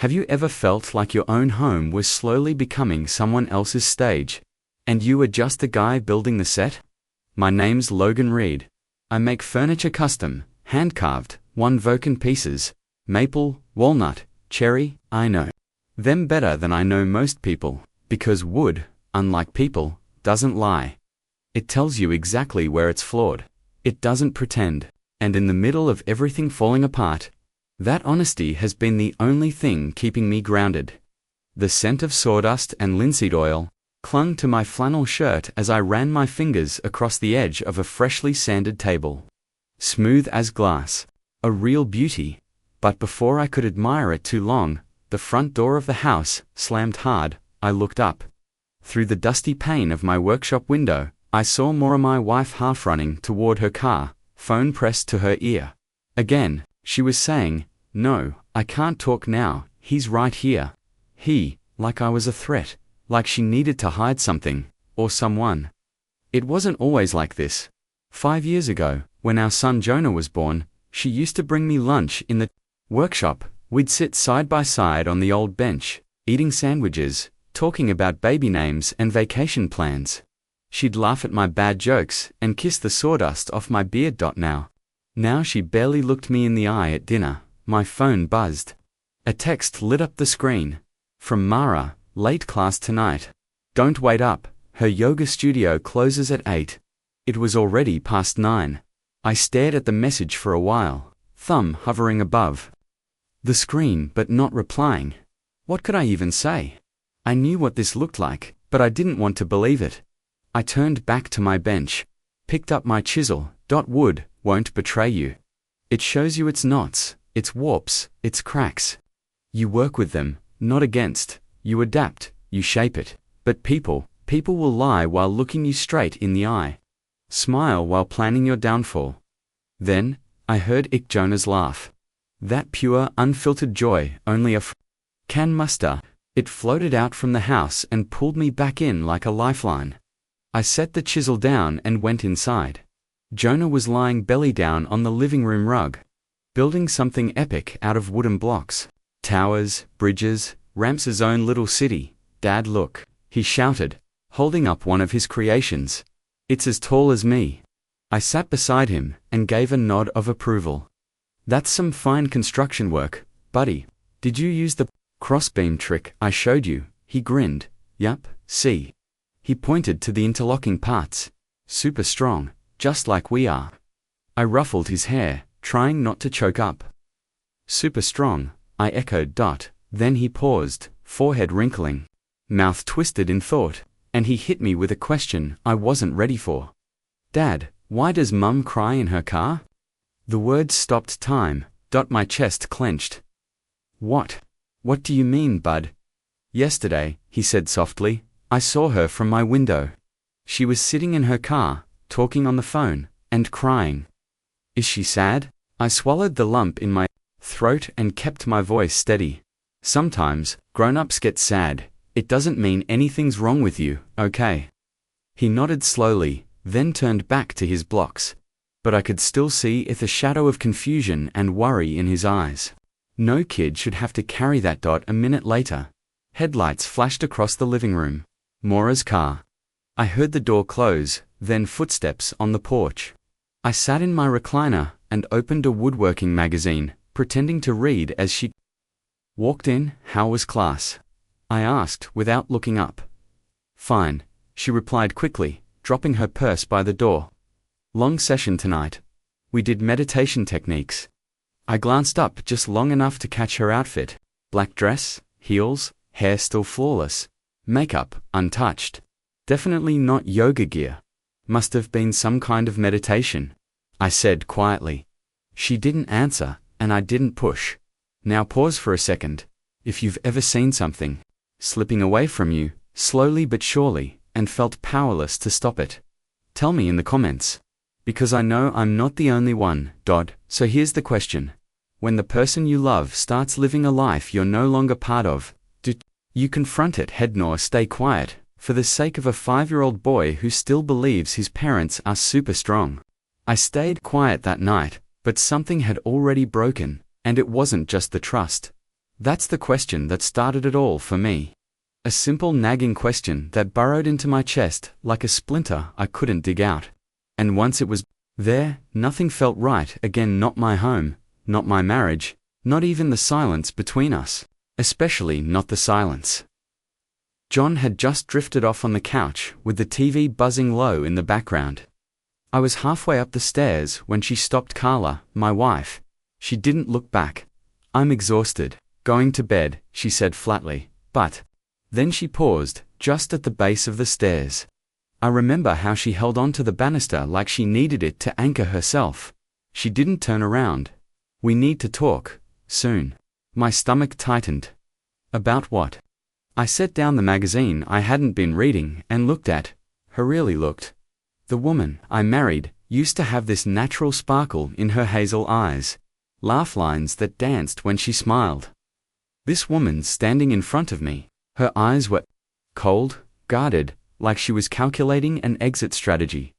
Have you ever felt like your own home was slowly becoming someone else's stage, and you were just the guy building the set? My name's Logan Reed. I make furniture custom, hand-carved, one-voken pieces, maple, walnut, cherry. I know them better than I know most people, because wood, unlike people, doesn't lie. It tells you exactly where it's flawed. It doesn't pretend. And in the middle of everything falling apart, that honesty has been the only thing keeping me grounded. The scent of sawdust and linseed oil clung to my flannel shirt as I ran my fingers across the edge of a freshly sanded table. Smooth as glass, a real beauty, but before I could admire it too long, the front door of the house slammed hard. I looked up. Through the dusty pane of my workshop window, I saw my wife half running toward her car, phone pressed to her ear. Again, she was saying, "No, I can't talk now, he's right here." Like I was a threat, like she needed to hide something, or someone. It wasn't always like this. 5 years ago, when our son Jonah was born, she used to bring me lunch in the workshop. We'd sit side by side on the old bench, eating sandwiches, talking about baby names and vacation plans. She'd laugh at my bad jokes and kiss the sawdust off my beard. Now she barely looked me in the eye at dinner. My phone buzzed. A text lit up the screen. From Mara, late class tonight. Don't wait up, her yoga studio closes at 8. It was already past 9. I stared at the message for a while, thumb hovering above the screen but not replying. What could I even say? I knew what this looked like, but I didn't want to believe it. I turned back to my bench, picked up my chisel. Wood won't betray you. It shows you its knots, its warps, its cracks. You work with them, not against. You adapt, you shape it. But people will lie while looking you straight in the eye. Smile while planning your downfall. Then, I heard Jonah's laugh. That pure, unfiltered joy only can muster. It floated out from the house and pulled me back in like a lifeline. I set the chisel down and went inside. Jonah was lying belly down on the living room rug, building something epic out of wooden blocks. Towers, bridges, Rams's own little city. "Dad, look," he shouted, holding up one of his creations. "It's as tall as me." I sat beside him and gave a nod of approval. "That's some fine construction work, buddy. Did you use the crossbeam trick I showed you?" He grinned. "Yup, see." He pointed to the interlocking parts. "Super strong, just like we are." I ruffled his hair, trying not to choke up. "Super strong," I echoed. Then he paused, forehead wrinkling, mouth twisted in thought, and he hit me with a question I wasn't ready for. "Dad, why does Mum cry in her car?" The words stopped time. My chest clenched. What do you mean, bud?" "Yesterday," he said softly, "I saw her from my window. She was sitting in her car, talking on the phone, and crying." "Is she sad?" I swallowed the lump in my throat and kept my voice steady. "Sometimes, grown-ups get sad. It doesn't mean anything's wrong with you, okay?" He nodded slowly, then turned back to his blocks. But I could still see the shadow of confusion and worry in his eyes. No kid should have to carry that. A minute later, headlights flashed across the living room. Mora's car. I heard the door close, then footsteps on the porch. I sat in my recliner and opened a woodworking magazine, pretending to read as she walked in. "How was class?" I asked without looking up. "Fine," she replied quickly, dropping her purse by the door. "Long session tonight. We did meditation techniques." I glanced up just long enough to catch her outfit. Black dress, heels, hair still flawless, makeup untouched. Definitely not yoga gear. Must have been some kind of meditation, I said quietly. She didn't answer, and I didn't push. "Now pause for a second. If you've ever seen something slipping away from you, slowly but surely, and felt powerless to stop it, tell me in the comments. Because I know I'm not the only one. So here's the question. When the person you love starts living a life you're no longer part of, do you confront it head nor stay quiet, for the sake of a 5-year-old boy who still believes his parents are super strong? I stayed quiet that night, but something had already broken, and it wasn't just the trust. That's the question that started it all for me. A simple nagging question that burrowed into my chest like a splinter I couldn't dig out. And once it was there, nothing felt right again, not my home, not my marriage, not even the silence between us, especially not the silence. John had just drifted off on the couch with the TV buzzing low in the background. I was halfway up the stairs when she stopped. Carla, my wife. She didn't look back. I'm exhausted. Going to bed, she said flatly, but then she paused, just at the base of the stairs. I remember how she held on to the banister like she needed it to anchor herself. She didn't turn around. We need to talk, soon. My stomach tightened. About what? I set down the magazine I hadn't been reading and looked at her. Really looked. The woman I married used to have this natural sparkle in her hazel eyes, laugh lines that danced when she smiled. This woman standing in front of me, her eyes were cold, guarded, like she was calculating an exit strategy.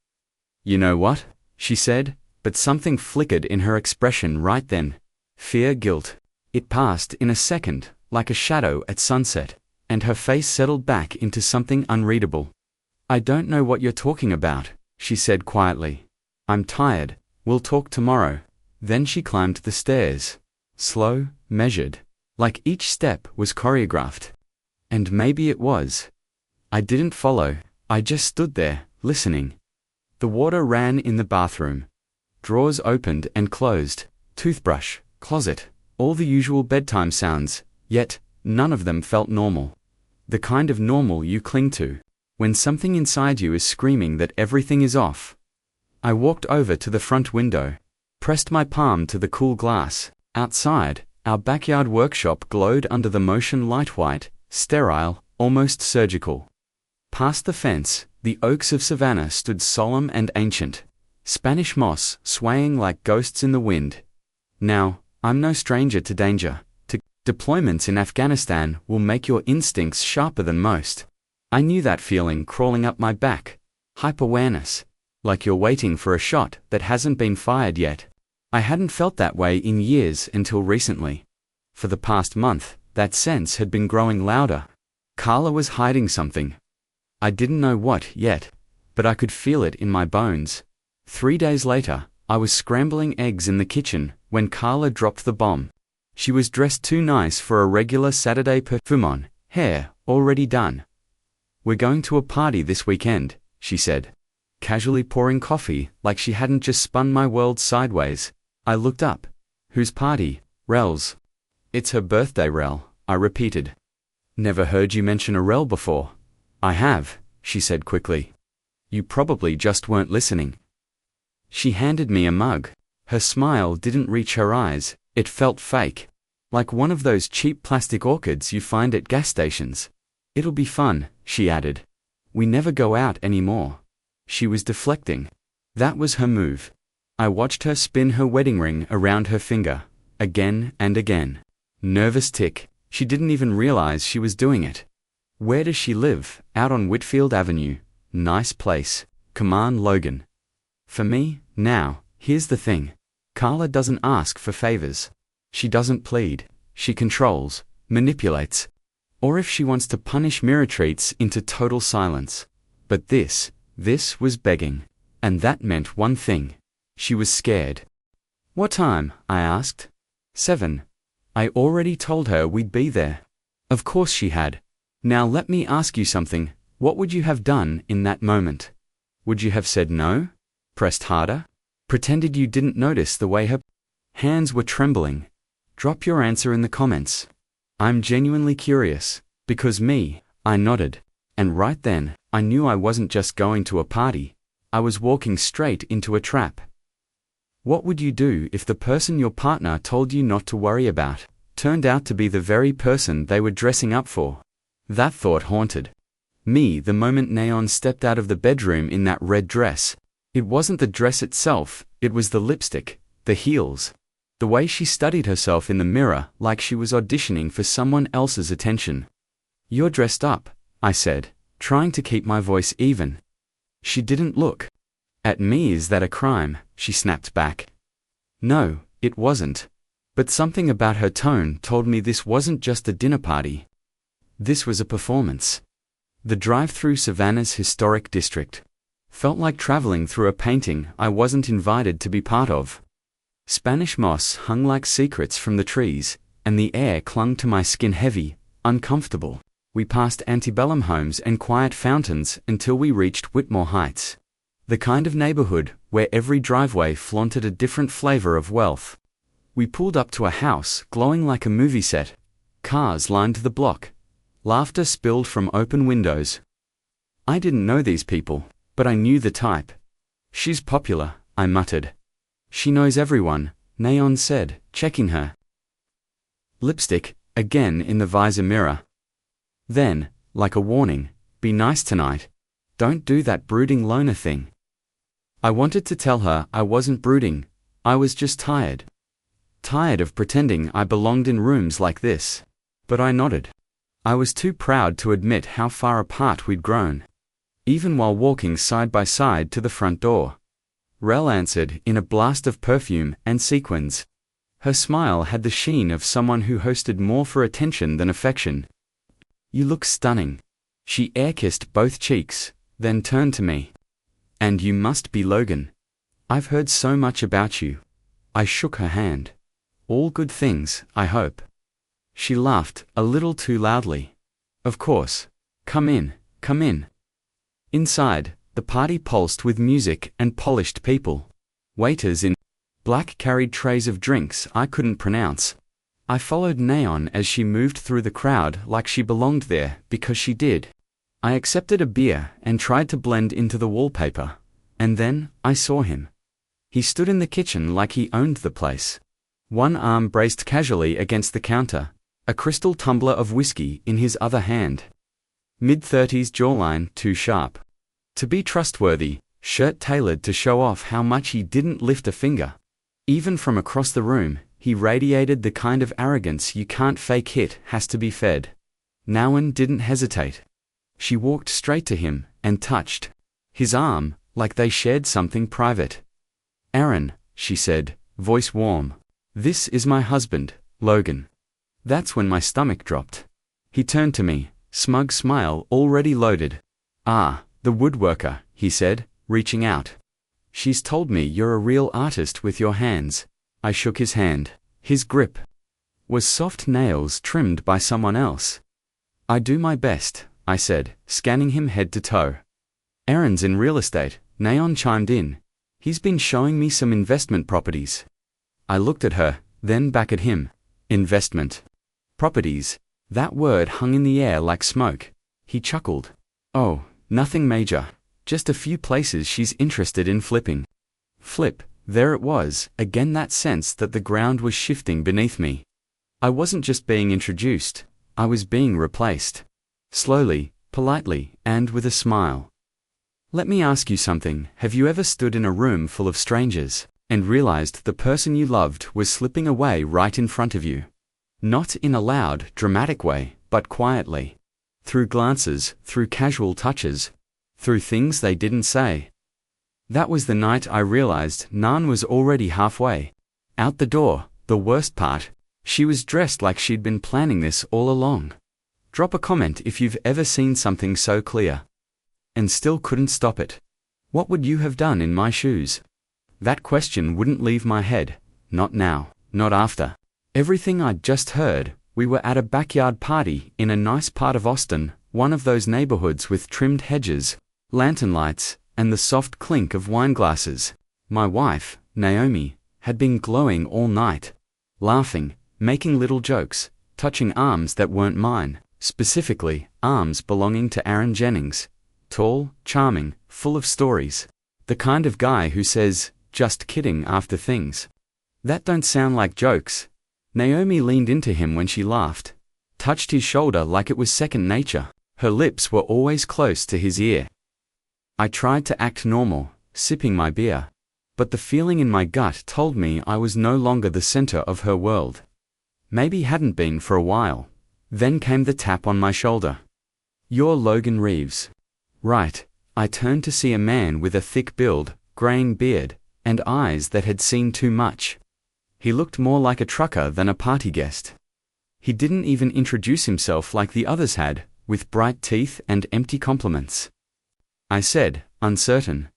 You know what? She said, but something flickered in her expression right then. Fear, guilt. It passed in a second, like a shadow at sunset, and her face settled back into something unreadable. I don't know what you're talking about, she said quietly. I'm tired. We'll talk tomorrow. Then she climbed the stairs. Slow, measured, like each step was choreographed. And maybe it was. I didn't follow. I just stood there, listening. The water ran in the bathroom. Drawers opened and closed. Toothbrush, closet, all the usual bedtime sounds, yet none of them felt normal. The kind of normal you cling to when something inside you is screaming that everything is off. I walked over to the front window, pressed my palm to the cool glass. Outside, our backyard workshop glowed under the motion light, white, sterile, almost surgical. Past the fence, the oaks of Savannah stood solemn and ancient, Spanish moss swaying like ghosts in the wind. Now, I'm no stranger to danger. Deployments in Afghanistan will make your instincts sharper than most. I knew that feeling crawling up my back. Hyper-awareness. Like you're waiting for a shot that hasn't been fired yet. I hadn't felt that way in years until recently. For the past month, that sense had been growing louder. Carla was hiding something. I didn't know what yet, but I could feel it in my bones. 3 days later, I was scrambling eggs in the kitchen when Carla dropped the bomb. She was dressed too nice for a regular Saturday perfume on, hair already done. We're going to a party this weekend, she said, casually pouring coffee like she hadn't just spun my world sideways. I looked up. Whose party? Rel's. It's her birthday, Rel, I repeated. Never heard you mention a Rel before. I have, she said quickly. You probably just weren't listening. She handed me a mug. Her smile didn't reach her eyes. It felt fake. Like one of those cheap plastic orchids you find at gas stations. It'll be fun, she added. We never go out anymore. She was deflecting. That was her move. I watched her spin her wedding ring around her finger, again and again. Nervous tick. She didn't even realize she was doing it. Where does she live? Out on Whitfield Avenue. Nice place. Come on, Logan. For me, now, here's the thing. Carla doesn't ask for favors. She doesn't plead. She controls, manipulates. Or if she wants to punish me, retreats into total silence. But this was begging. And that meant one thing. She was scared. What time? I asked. 7. I already told her we'd be there. Of course she had. Now let me ask you something. What would you have done in that moment? Would you have said no? Pressed harder? Pretended you didn't notice the way her hands were trembling? Drop your answer in the comments. I'm genuinely curious. Because I nodded. And right then, I knew I wasn't just going to a party. I was walking straight into a trap. What would you do if the person your partner told you not to worry about turned out to be the very person they were dressing up for? That thought haunted me the moment Naon stepped out of the bedroom in that red dress. It wasn't the dress itself, it was the lipstick, the heels. The way she studied herself in the mirror like she was auditioning for someone else's attention. You're dressed up, I said, trying to keep my voice even. She didn't look at me. Is that a crime? She snapped back. No, it wasn't. But something about her tone told me this wasn't just a dinner party. This was a performance. The drive through Savannah's historic district felt like traveling through a painting I wasn't invited to be part of. Spanish moss hung like secrets from the trees, and the air clung to my skin heavy, uncomfortable. We passed antebellum homes and quiet fountains until we reached Whitmore Heights, the kind of neighborhood where every driveway flaunted a different flavor of wealth. We pulled up to a house glowing like a movie set. Cars lined the block. Laughter spilled from open windows. I didn't know these people, but I knew the type. She's popular, I muttered. She knows everyone, Neon said, checking her lipstick, again in the visor mirror. Then, like a warning, be nice tonight. Don't do that brooding loner thing. I wanted to tell her I wasn't brooding, I was just tired. Tired of pretending I belonged in rooms like this. But I nodded. I was too proud to admit how far apart we'd grown. Even while walking side by side to the front door. Rel answered in a blast of perfume and sequins. Her smile had the sheen of someone who hosted more for attention than affection. You look stunning. She air-kissed both cheeks, then turned to me. And you must be Logan. I've heard so much about you. I shook her hand. All good things, I hope. She laughed, a little too loudly. Of course. Come in, come in. Inside, the party pulsed with music and polished people. Waiters in black carried trays of drinks I couldn't pronounce. I followed Neon as she moved through the crowd like she belonged there because she did. I accepted a beer and tried to blend into the wallpaper. And then, I saw him. He stood in the kitchen like he owned the place. One arm braced casually against the counter, a crystal tumbler of whiskey in his other hand. Mid-30s jawline too sharp to be trustworthy, shirt tailored to show off how much he didn't lift a finger. Even from across the room, he radiated the kind of arrogance you can't fake. It has to be fed. Nawan didn't hesitate. She walked straight to him and touched his arm like they shared something private. Aaron, she said, voice warm. This is my husband, Logan. That's when my stomach dropped. He turned to me, smug smile already loaded. Ah, the woodworker, he said, reaching out. She's told me you're a real artist with your hands. I shook his hand. His grip was soft nails trimmed by someone else. I do my best, I said, scanning him head to toe. Aaron's in real estate, Neon chimed in. He's been showing me some investment properties. I looked at her, then back at him. Investment properties. That word hung in the air like smoke. He chuckled. Oh, nothing major. Just a few places she's interested in flipping. Flip, there it was, again that sense that the ground was shifting beneath me. I wasn't just being introduced, I was being replaced. Slowly, politely, and with a smile. Let me ask you something. Have you ever stood in a room full of strangers and realized the person you loved was slipping away right in front of you? Not in a loud, dramatic way, but quietly. Through glances, through casual touches, through things they didn't say. That was the night I realized Nan was already halfway out the door. The worst part, she was dressed like she'd been planning this all along. Drop a comment if you've ever seen something so clear and still couldn't stop it. What would you have done in my shoes? That question wouldn't leave my head. Not now, not after everything I'd just heard. We were at a backyard party in a nice part of Austin, one of those neighborhoods with trimmed hedges, lantern lights, and the soft clink of wine glasses. My wife, Naomi, had been glowing all night, laughing, making little jokes, touching arms that weren't mine, specifically, arms belonging to Aaron Jennings. Tall, charming, full of stories. The kind of guy who says, just kidding after things that don't sound like jokes. Naomi leaned into him when she laughed, touched his shoulder like it was second nature. Her lips were always close to his ear. I tried to act normal, sipping my beer, but the feeling in my gut told me I was no longer the center of her world. Maybe hadn't been for a while. Then came the tap on my shoulder. You're Logan Reeves. Right. I turned to see a man with a thick build, graying beard, and eyes that had seen too much. He looked more like a trucker than a party guest. He didn't even introduce himself like the others had, with bright teeth and empty compliments. I said, uncertain.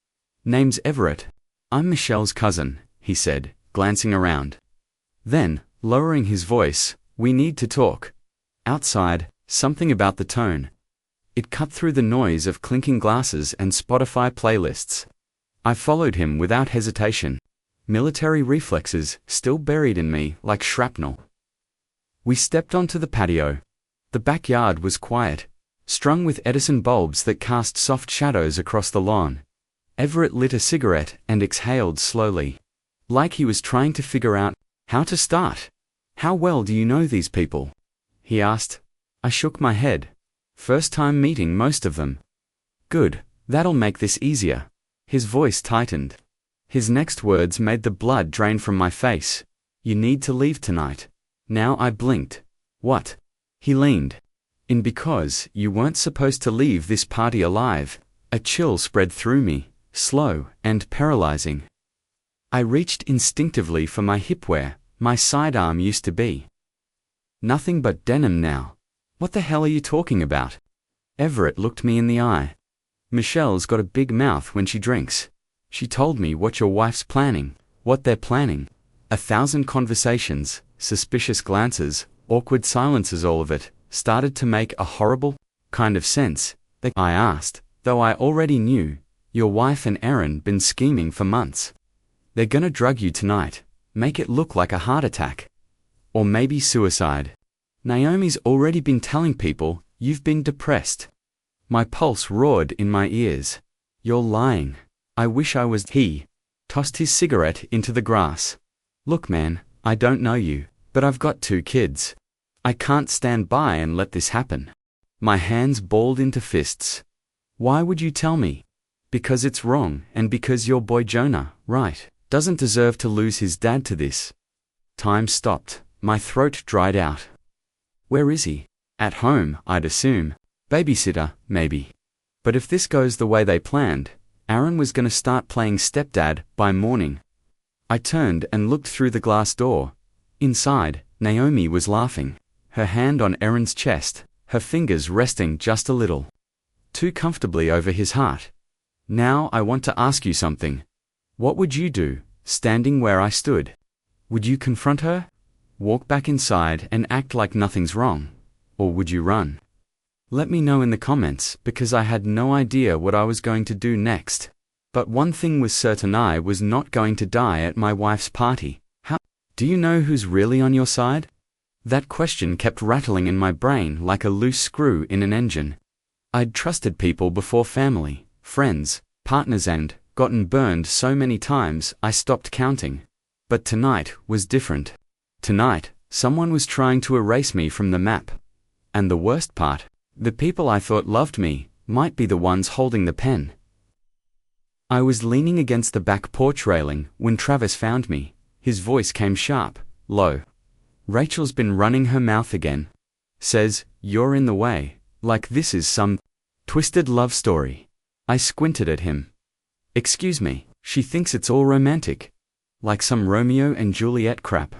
Name's Everett. I'm Michelle's cousin, he said, glancing around. Then, lowering his voice, we need to talk. Outside, something about the tone. It cut through the noise of clinking glasses and Spotify playlists. I followed him without hesitation. Military reflexes still buried in me like shrapnel. We stepped onto the patio. The backyard was quiet, strung with Edison bulbs that cast soft shadows across the lawn. Everett lit a cigarette and exhaled slowly, like he was trying to figure out how to start. How well do you know these people? He asked. I shook my head. First time meeting most of them. Good, that'll make this easier. His voice tightened. His next words made the blood drain from my face. You need to leave tonight. Now I blinked. What? He leaned in because you weren't supposed to leave this party alive. A chill spread through me, slow and paralyzing. I reached instinctively for my hipwear. My sidearm used to be. Nothing but denim now. What the hell are you talking about? Everett looked me in the eye. Michelle's got a big mouth when she drinks. She told me what your wife's planning, what they're planning. 1,000 conversations, suspicious glances, awkward silences, all of it started to make a horrible kind of sense. I asked, though I already knew, your wife and Aaron been scheming for months. They're gonna drug you tonight, make it look like a heart attack. Or maybe suicide. Naomi's already been telling people you've been depressed. My pulse roared in my ears. You're lying. I wish I was. He tossed his cigarette into the grass. Look, man, I don't know you, but I've got 2 kids. I can't stand by and let this happen. My hands balled into fists. Why would you tell me? Because it's wrong, and because your boy Jonah, right, doesn't deserve to lose his dad to this. Time stopped. My throat dried out. Where is he? At home, I'd assume. Babysitter, maybe. But if this goes the way they planned, Aaron was gonna start playing stepdad by morning. I turned and looked through the glass door. Inside, Naomi was laughing, her hand on Aaron's chest, her fingers resting just a little too comfortably over his heart. Now I want to ask you something. What would you do, standing where I stood? Would you confront her? Walk back inside and act like nothing's wrong? Or would you run? Let me know in the comments, because I had no idea what I was going to do next. But one thing was certain, I was not going to die at my wife's party. How? Do you know who's really on your side? That question kept rattling in my brain like a loose screw in an engine. I'd trusted people before, family, friends, partners, and gotten burned so many times I stopped counting. But tonight was different. Tonight, someone was trying to erase me from the map. And the worst part, the people I thought loved me might be the ones holding the pen. I was leaning against the back porch railing when Travis found me. His voice came sharp, low. Rachel's been running her mouth again. Says, you're in the way, like this is some twisted love story. I squinted at him. Excuse me, she thinks it's all romantic. Like some Romeo and Juliet crap.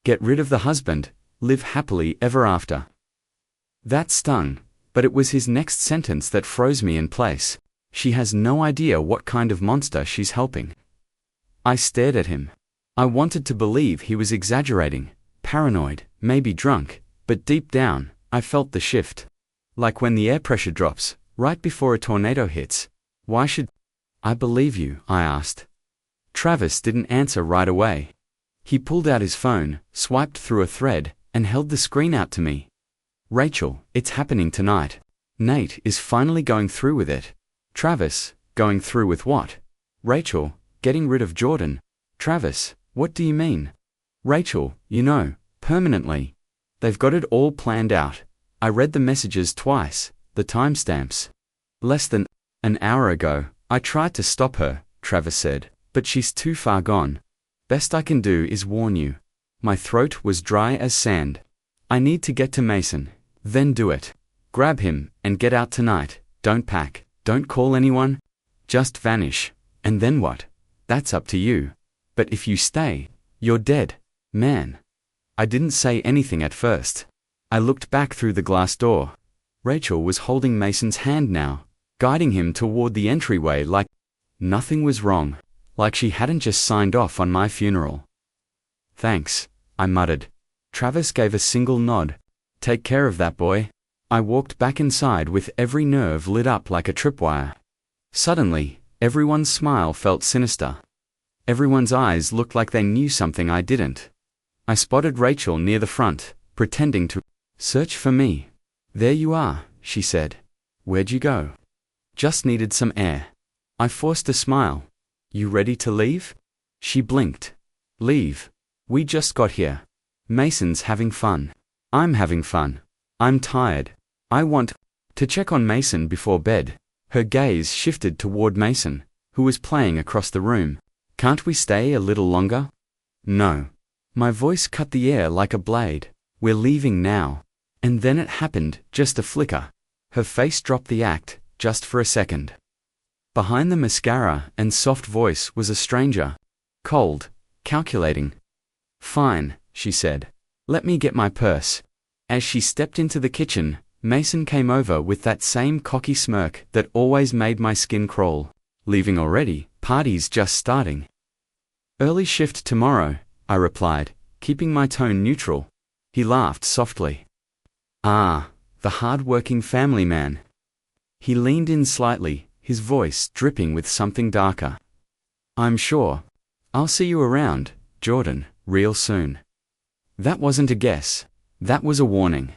Get rid of the husband, live happily ever after. That stung, but it was his next sentence that froze me in place. She has no idea what kind of monster she's helping. I stared at him. I wanted to believe he was exaggerating, paranoid, maybe drunk, but deep down, I felt the shift. Like when the air pressure drops, right before a tornado hits. Why should I believe you? I asked. Travis didn't answer right away. He pulled out his phone, swiped through a thread, and held the screen out to me. Rachel, it's happening tonight. Nate is finally going through with it. Travis, going through with what? Rachel, getting rid of Jordan. Travis, what do you mean? Rachel, you know, permanently. They've got it all planned out. I read the messages twice, the timestamps. Less than an hour ago, I tried to stop her, Travis said, but she's too far gone. Best I can do is warn you. My throat was dry as sand. I need to get to Mason. Then do it. Grab him and get out tonight. Don't pack. Don't call anyone. Just vanish. And then what? That's up to you. But if you stay, you're dead. Man. I didn't say anything at first. I looked back through the glass door. Rachel was holding Mason's hand now, guiding him toward the entryway like nothing was wrong, like she hadn't just signed off on my funeral. Thanks, I muttered. Travis gave a single nod. Take care of that boy. I walked back inside with every nerve lit up like a tripwire. Suddenly, everyone's smile felt sinister. Everyone's eyes looked like they knew something I didn't. I spotted Rachel near the front, pretending to search for me. There you are, she said. Where'd you go? Just needed some air. I forced a smile. You ready to leave? She blinked. Leave? We just got here. Mason's having fun. I'm having fun. I'm tired. I want to check on Mason before bed. Her gaze shifted toward Mason, who was playing across the room. Can't we stay a little longer? No. My voice cut the air like a blade. We're leaving now. And then it happened, just a flicker. Her face dropped the act, just for a second. Behind the mascara and soft voice was a stranger. Cold, calculating. Fine, she said. Let me get my purse. As she stepped into the kitchen, Mason came over with that same cocky smirk that always made my skin crawl. Leaving already? Party's just starting. Early shift tomorrow, I replied, keeping my tone neutral. He laughed softly. Ah, the hard-working family man. He leaned in slightly, his voice dripping with something darker. I'm sure. I'll see you around, Jordan, real soon. That wasn't a guess. That was a warning.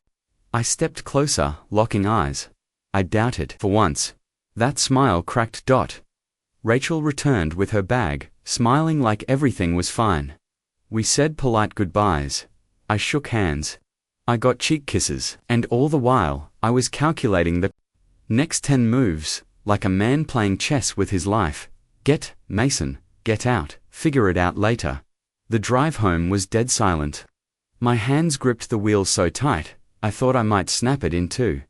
I stepped closer, locking eyes. I doubted, for once. That smile cracked. Rachel returned with her bag, smiling like everything was fine. We said polite goodbyes. I shook hands. I got cheek kisses, and all the while, I was calculating the next 10 moves, like a man playing chess with his life. Get, Mason, get out, figure it out later. The drive home was dead silent. My hands gripped the wheel so tight, I thought I might snap it in two.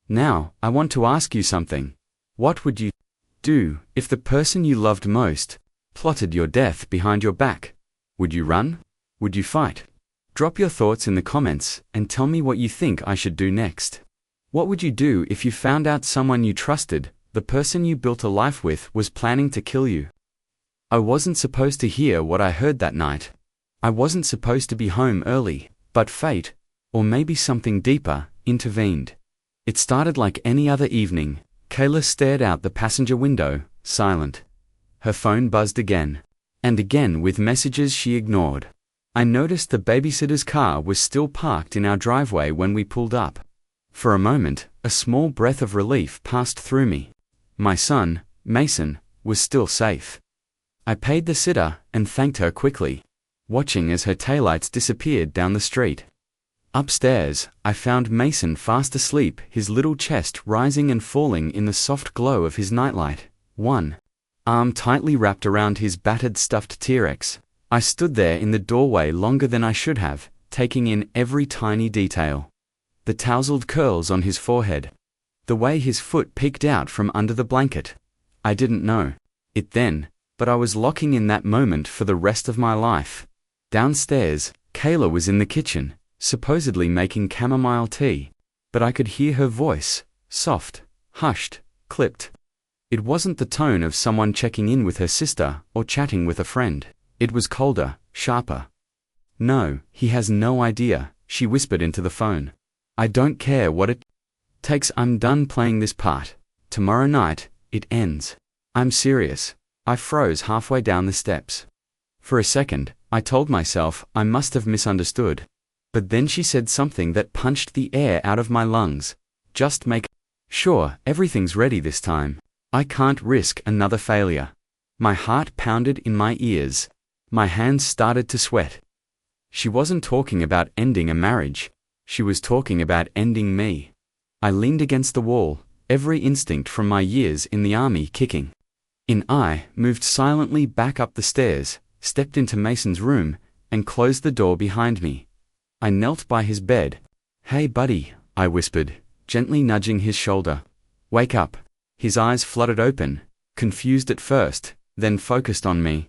Now, I want to ask you something. What would you do if the person you loved most plotted your death behind your back? Would you run? Would you fight? Drop your thoughts in the comments and tell me what you think I should do next. What would you do if you found out someone you trusted, the person you built a life with, was planning to kill you? I wasn't supposed to hear what I heard that night. I wasn't supposed to be home early, but fate, or maybe something deeper, intervened. It started like any other evening. Kayla stared out the passenger window, silent. Her phone buzzed again, and again with messages she ignored. I noticed the babysitter's car was still parked in our driveway when we pulled up. For a moment, a small breath of relief passed through me. My son, Mason, was still safe. I paid the sitter and thanked her quickly, watching as her taillights disappeared down the street. Upstairs, I found Mason fast asleep, his little chest rising and falling in the soft glow of his nightlight, one arm tightly wrapped around his battered stuffed T-Rex. I stood there in the doorway longer than I should have, taking in every tiny detail. The tousled curls on his forehead. The way his foot peeked out from under the blanket. I didn't know it then, but I was locking in that moment for the rest of my life. Downstairs, Kayla was in the kitchen, supposedly making chamomile tea, but I could hear her voice, soft, hushed, clipped. It wasn't the tone of someone checking in with her sister or chatting with a friend. It was colder, sharper. No, he has no idea, she whispered into the phone. I don't care what it takes. I'm done playing this part. Tomorrow night, it ends. I'm serious. I froze halfway down the steps. For a second, I told myself I must have misunderstood. But then she said something that punched the air out of my lungs. Just make sure everything's ready this time. I can't risk another failure. My heart pounded in my ears. My hands started to sweat. She wasn't talking about ending a marriage. She was talking about ending me. I leaned against the wall, every instinct from my years in the army kicking in. I moved silently back up the stairs, stepped into Mason's room, and closed the door behind me. I knelt by his bed. Hey buddy, I whispered, gently nudging his shoulder. Wake up. His eyes fluttered open, confused at first, then focused on me.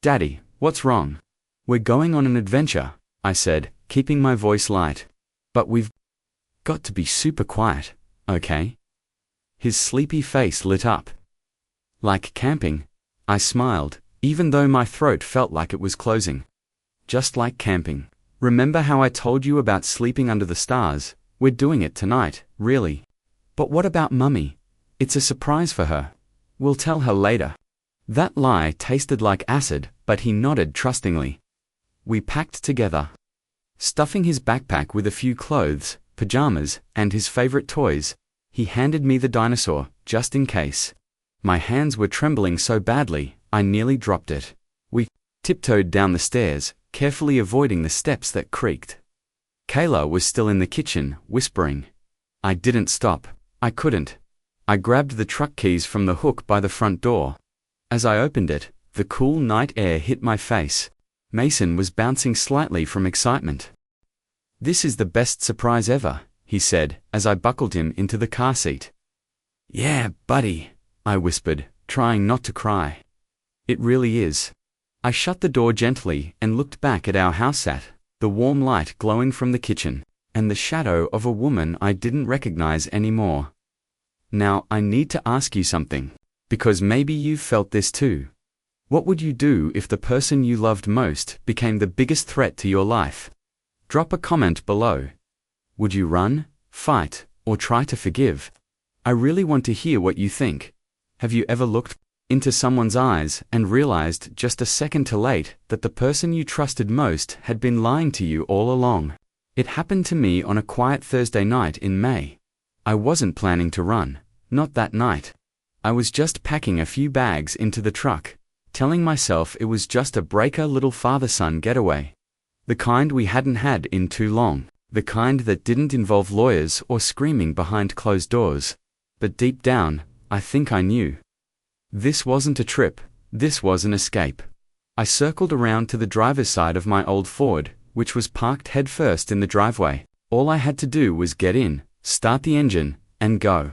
Daddy, what's wrong? We're going on an adventure, I said, keeping my voice light. But we've got to be super quiet, okay? His sleepy face lit up. Like camping? I smiled, even though my throat felt like it was closing. Just like camping. Remember how I told you about sleeping under the stars? We're doing it tonight, really. But what about Mummy? It's a surprise for her. We'll tell her later. That lie tasted like acid, but he nodded trustingly. We packed together. Stuffing his backpack with a few clothes, pajamas, and his favorite toys, he handed me the dinosaur, just in case. My hands were trembling so badly, I nearly dropped it. We tiptoed down the stairs, carefully avoiding the steps that creaked. Kayla was still in the kitchen, whispering. I didn't stop. I couldn't. I grabbed the truck keys from the hook by the front door. As I opened it, the cool night air hit my face. Mason was bouncing slightly from excitement. This is the best surprise ever, he said, as I buckled him into the car seat. Yeah, buddy, I whispered, trying not to cry. It really is. I shut the door gently and looked back at our house at the warm light glowing from the kitchen, and the shadow of a woman I didn't recognize anymore. Now I need to ask you something, because maybe you've felt this too. What would you do if the person you loved most became the biggest threat to your life? Drop a comment below. Would you run, fight, or try to forgive? I really want to hear what you think. Have you ever looked into someone's eyes and realized just a second too late that the person you trusted most had been lying to you all along? It happened to me on a quiet Thursday night in May. I wasn't planning to run, not that night. I was just packing a few bags into the truck, telling myself it was just a breaker little father-son getaway. The kind we hadn't had in too long, the kind that didn't involve lawyers or screaming behind closed doors. But deep down, I think I knew. This wasn't a trip, this was an escape. I circled around to the driver's side of my old Ford, which was parked headfirst in the driveway. All I had to do was get in, start the engine, and go.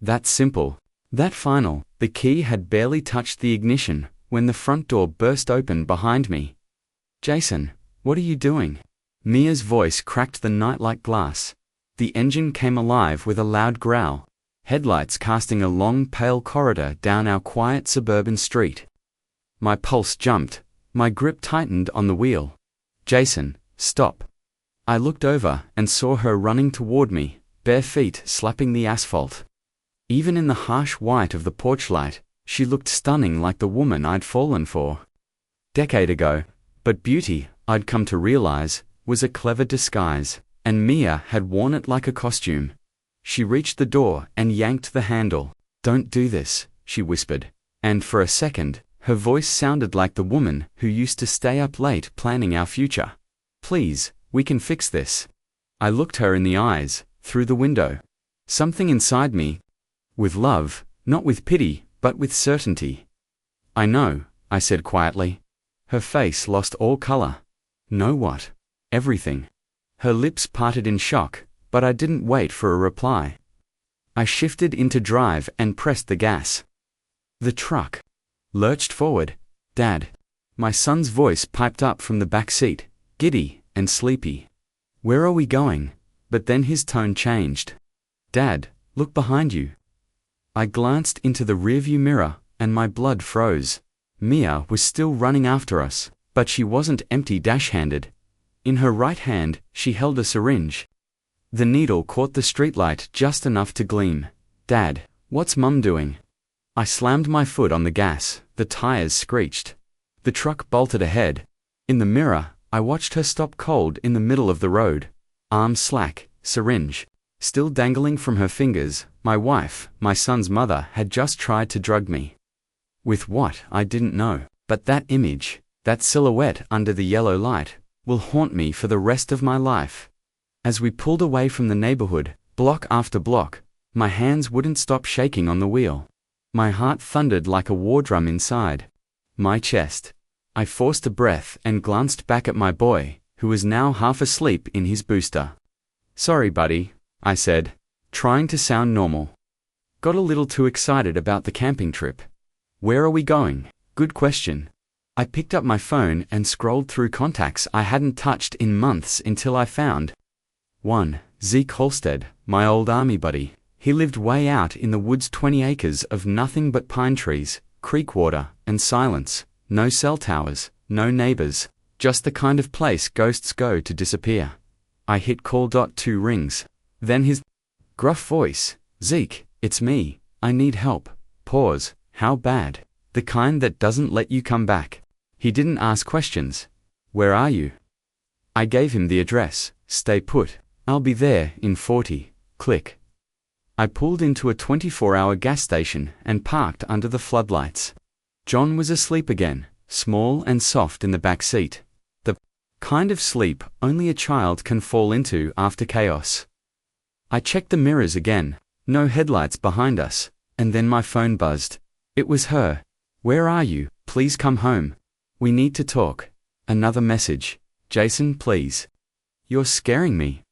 That simple. That final. The key had barely touched the ignition when the front door burst open behind me. Jason, what are you doing? Mia's voice cracked the night like glass. The engine came alive with a loud growl, headlights casting a long pale corridor down our quiet suburban street. My pulse jumped, my grip tightened on the wheel. Jason, stop. I looked over and saw her running toward me, bare feet slapping the asphalt. Even in the harsh white of the porch light, she looked stunning like the woman I'd fallen for. Decade ago, but beauty, I'd come to realize, was a clever disguise, and Mia had worn it like a costume. She reached the door and yanked the handle. Don't do this, she whispered, and for a second, her voice sounded like the woman who used to stay up late planning our future. Please, we can fix this. I looked her in the eyes, through the window. Something inside me, with love, not with pity, but with certainty. I know, I said quietly. Her face lost all color. Know what? Everything. Her lips parted in shock, but I didn't wait for a reply. I shifted into drive and pressed the gas. The truck lurched forward. Dad. My son's voice piped up from the back seat, giddy and sleepy. Where are we going? But then his tone changed. Dad, look behind you. I glanced into the rearview mirror, and my blood froze. Mia was still running after us, but she wasn't empty dash-handed. In her right hand, she held a syringe. The needle caught the streetlight just enough to gleam. Dad, what's Mum doing? I slammed my foot on the gas, the tires screeched. The truck bolted ahead. In the mirror, I watched her stop cold in the middle of the road. Arms slack, syringe still dangling from her fingers. My wife, my son's mother, had just tried to drug me. With what, I didn't know, but that image, that silhouette under the yellow light, will haunt me for the rest of my life. As we pulled away from the neighborhood, block after block, my hands wouldn't stop shaking on the wheel. My heart thundered like a war drum inside my chest. I forced a breath and glanced back at my boy, who was now half asleep in his booster. Sorry, buddy, I said, trying to sound normal. Got a little too excited about the camping trip. Where are we going? Good question. I picked up my phone and scrolled through contacts I hadn't touched in months until I found 1. Zeke Halstead, my old army buddy. He lived way out in the woods, 20 acres of nothing but pine trees, creek water, and silence. No cell towers, no neighbors, just the kind of place ghosts go to disappear. I hit call. 2 rings. Then his gruff voice. Zeke, it's me. I need help. Pause. How bad? The kind that doesn't let you come back. He didn't ask questions. Where are you? I gave him the address. Stay put. I'll be there in 40. Click. I pulled into a 24-hour gas station and parked under the floodlights. John was asleep again, small and soft in the back seat. The kind of sleep only a child can fall into after chaos. I checked the mirrors again. No headlights behind us. And then my phone buzzed. It was her. Where are you? Please come home. We need to talk. Another message. Jason, please. You're scaring me.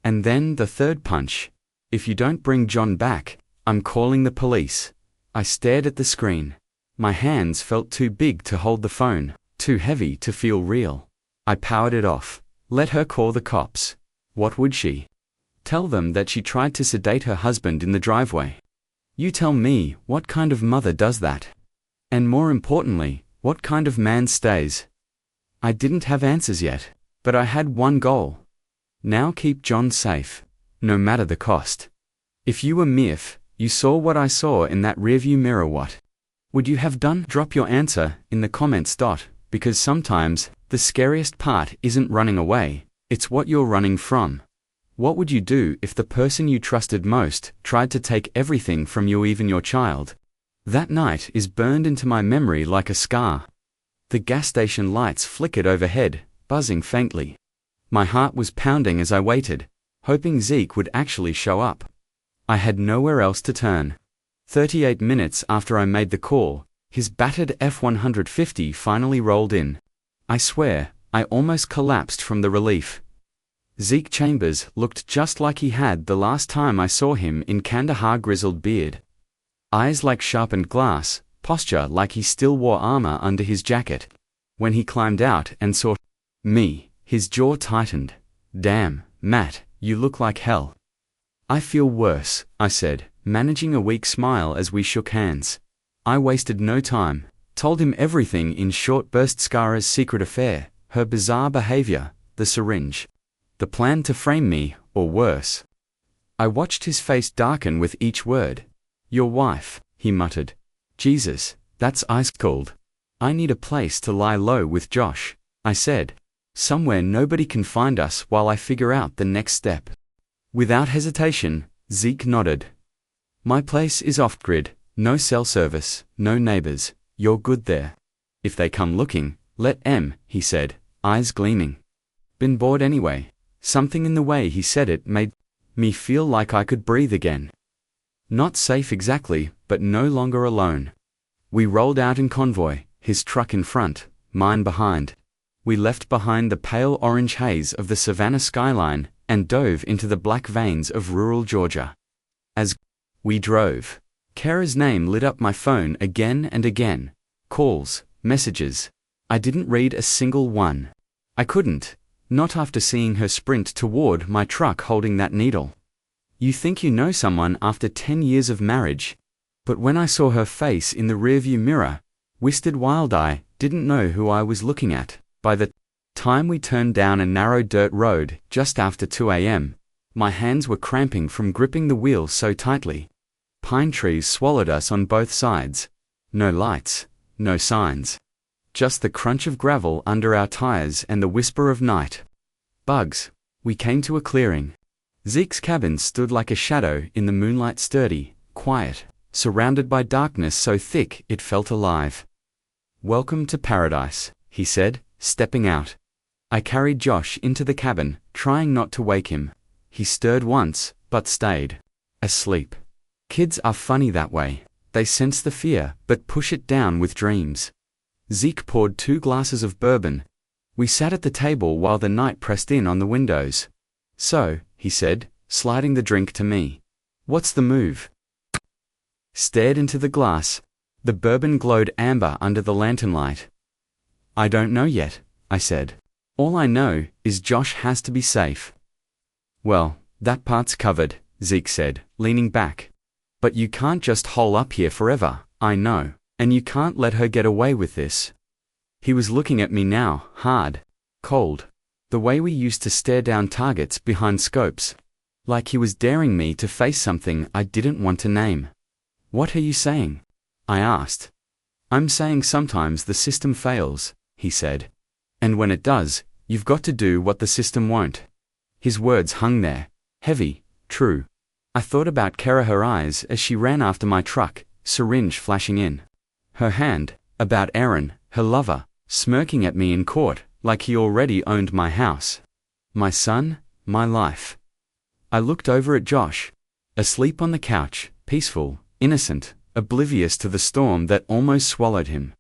And then the third punch. If you don't bring John back, I'm calling the police. I stared at the screen. My hands felt too big to hold the phone, too heavy to feel real. I powered it off. Let her call the cops. What would she? Tell them that she tried to sedate her husband in the driveway. You tell me, what kind of mother does that? And more importantly, what kind of man stays? I didn't have answers yet, but I had one goal. Now keep John safe, no matter the cost. If you were Miff, you saw what I saw in that rearview mirror, what would you have done? Drop your answer in the comments. Because sometimes, the scariest part isn't running away, it's what you're running from. What would you do if the person you trusted most tried to take everything from you, even your child? That night is burned into my memory like a scar. The gas station lights flickered overhead, buzzing faintly. My heart was pounding as I waited, hoping Zeke would actually show up. I had nowhere else to turn. 38 minutes after I made the call, his battered F-150 finally rolled in. I swear, I almost collapsed from the relief. Zeke Chambers looked just like he had the last time I saw him in Kandahar. Grizzled beard. Eyes like sharpened glass, posture like he still wore armor under his jacket. When he climbed out and saw me, his jaw tightened. Damn, Matt, you look like hell. I feel worse, I said, managing a weak smile as we shook hands. I wasted no time, told him everything in short bursts. Skara's secret affair, her bizarre behavior, the syringe. The plan to frame me, or worse. I watched his face darken with each word. Your wife, he muttered. Jesus, that's ice cold. I need a place to lie low with Josh, I said. Somewhere nobody can find us while I figure out the next step. Without hesitation, Zeke nodded. My place is off-grid, no cell service, no neighbors. You're good there. If they come looking, let 'em, he said, eyes gleaming. Been bored anyway. Something in the way he said it made me feel like I could breathe again. Not safe exactly, but no longer alone. We rolled out in convoy, his truck in front, mine behind. We left behind the pale orange haze of the Savannah skyline and dove into the black veins of rural Georgia. As we drove, Kara's name lit up my phone again and again. Calls, messages. I didn't read a single one. I couldn't. Not after seeing her sprint toward my truck holding that needle. You think you know someone after 10 years of marriage. But when I saw her face in the rearview mirror, Wisted Wild-Eye didn't know who I was looking at. By the time we turned down a narrow dirt road just after 2 a.m., my hands were cramping from gripping the wheel so tightly. Pine trees swallowed us on both sides. No lights, no signs. Just the crunch of gravel under our tires and the whisper of night. Bugs. We came to a clearing. Zeke's cabin stood like a shadow in the moonlight, sturdy, quiet, surrounded by darkness so thick it felt alive. Welcome to paradise, he said, stepping out. I carried Josh into the cabin, trying not to wake him. He stirred once, but stayed asleep. Kids are funny that way. They sense the fear, but push it down with dreams. Zeke poured 2 glasses of bourbon. We sat at the table while the night pressed in on the windows. So, he said, sliding the drink to me. What's the move? Stared into the glass. The bourbon glowed amber under the lantern light. I don't know yet, I said. All I know is Josh has to be safe. Well, that part's covered, Zeke said, leaning back. But you can't just hole up here forever, I know, and you can't let her get away with this. He was looking at me now, hard, cold, the way we used to stare down targets behind scopes. Like he was daring me to face something I didn't want to name. What are you saying? I asked. I'm saying sometimes the system fails, he said. And when it does, you've got to do what the system won't. His words hung there, heavy, true. I thought about Kara, her eyes as she ran after my truck, syringe flashing in. Her hand, about Aaron, her lover, smirking at me in court, like he already owned my house. My son, my life. I looked over at Josh, asleep on the couch, peaceful, innocent, oblivious to the storm that almost swallowed him.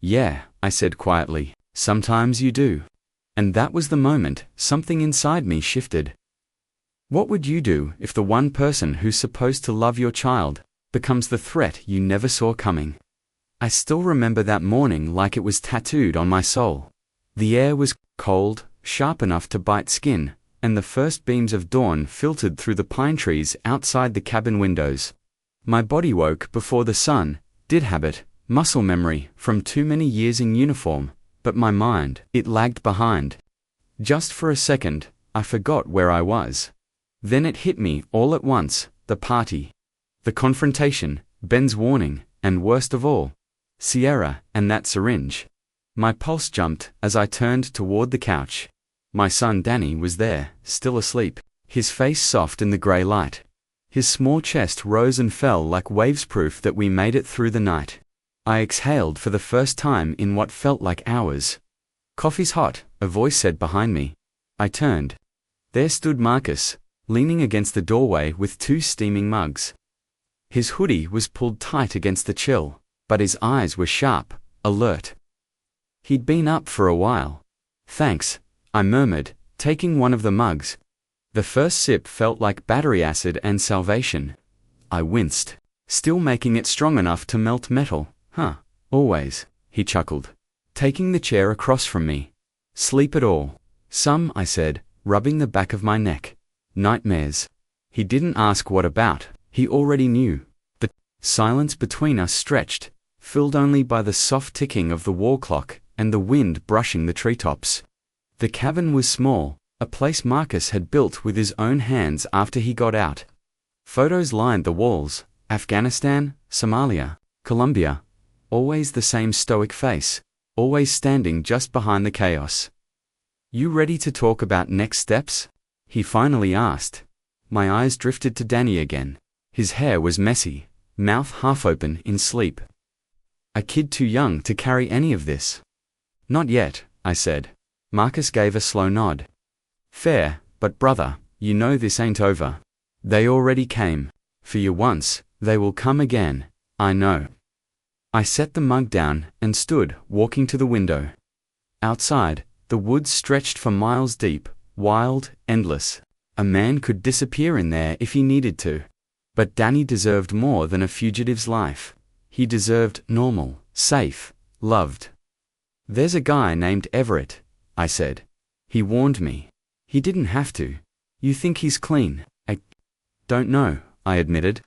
Yeah, I said quietly, sometimes you do. And that was the moment something inside me shifted. What would you do if the one person who's supposed to love your child becomes the threat you never saw coming? I still remember that morning like it was tattooed on my soul. The air was cold, sharp enough to bite skin, and the first beams of dawn filtered through the pine trees outside the cabin windows. My body woke before the sun, did habit, muscle memory from too many years in uniform, but my mind, it lagged behind. Just for a second, I forgot where I was. Then it hit me all at once, the party. The confrontation, Ben's warning, and worst of all, Sierra and that syringe. My pulse jumped as I turned toward the couch. My son Danny was there, still asleep, his face soft in the grey light. His small chest rose and fell like waves, proof that we made it through the night. I exhaled for the first time in what felt like hours. Coffee's hot, a voice said behind me. I turned. There stood Marcus, leaning against the doorway with 2 steaming mugs. His hoodie was pulled tight against the chill, but his eyes were sharp, alert. He'd been up for a while. Thanks, I murmured, taking one of the mugs. The first sip felt like battery acid and salvation. I winced, still making it strong enough to melt metal. Huh, always, he chuckled, taking the chair across from me. Sleep at all? Some, I said, rubbing the back of my neck. Nightmares. He didn't ask what about, he already knew. The silence between us stretched, filled only by the soft ticking of the wall clock and the wind brushing the treetops. The cabin was small, a place Marcus had built with his own hands after he got out. Photos lined the walls, Afghanistan, Somalia, Colombia. Always the same stoic face, always standing just behind the chaos. You ready to talk about next steps? He finally asked. My eyes drifted to Danny again. His hair was messy, mouth half open in sleep. A kid too young to carry any of this. Not yet, I said. Marcus gave a slow nod. Fair, but brother, you know this ain't over. They already came. For you once, they will come again, I know. I set the mug down and stood, walking to the window. Outside, the woods stretched for miles deep, wild, endless. A man could disappear in there if he needed to. But Danny deserved more than a fugitive's life. He deserved normal, safe, loved. There's a guy named Everett, I said. He warned me. He didn't have to. You think he's clean? I don't know, I admitted.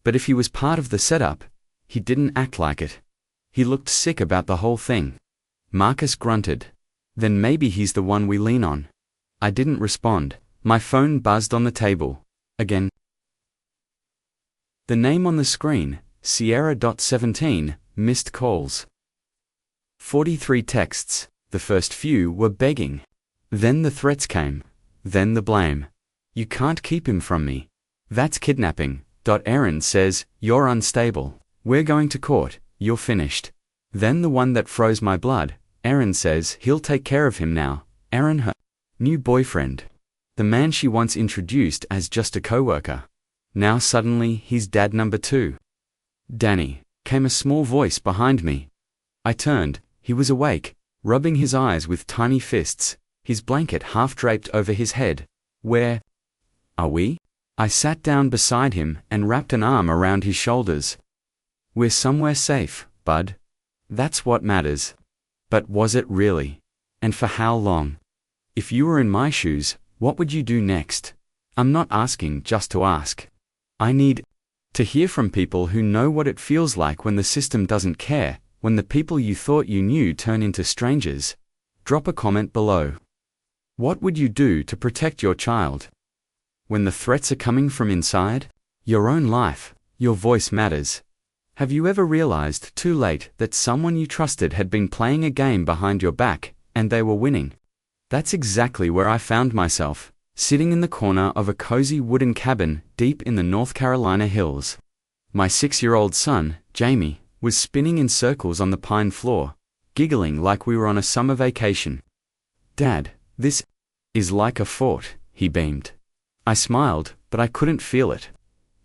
But if he was part of the setup, he didn't act like it. He looked sick about the whole thing. Marcus grunted. Then maybe he's the one we lean on. I didn't respond. My phone buzzed on the table. Again. The name on the screen, Sierra.17, missed calls. 43 texts. The first few were begging. Then the threats came. Then the blame. You can't keep him from me. That's kidnapping. Aaron says, you're unstable. We're going to court. You're finished. Then the one that froze my blood. Aaron says he'll take care of him now. Aaron, her new boyfriend. The man she once introduced as just a coworker. Now suddenly he's dad number 2. Danny, came a small voice behind me. I turned. He was awake, rubbing his eyes with tiny fists, his blanket half draped over his head. Where are we? I sat down beside him and wrapped an arm around his shoulders. We're somewhere safe, bud. That's what matters. But was it really? And for how long? If you were in my shoes, what would you do next? I'm not asking just to ask. I need to hear from people who know what it feels like when the system doesn't care, when the people you thought you knew turn into strangers. Drop a comment below. What would you do to protect your child? When the threats are coming from inside? Your own life, your voice matters. Have you ever realized too late that someone you trusted had been playing a game behind your back, and they were winning? That's exactly where I found myself, sitting in the corner of a cozy wooden cabin deep in the North Carolina hills. My 6-year-old son, Jamie, was spinning in circles on the pine floor, giggling like we were on a summer vacation. "Dad, this is like a fort," he beamed. I smiled, but I couldn't feel it.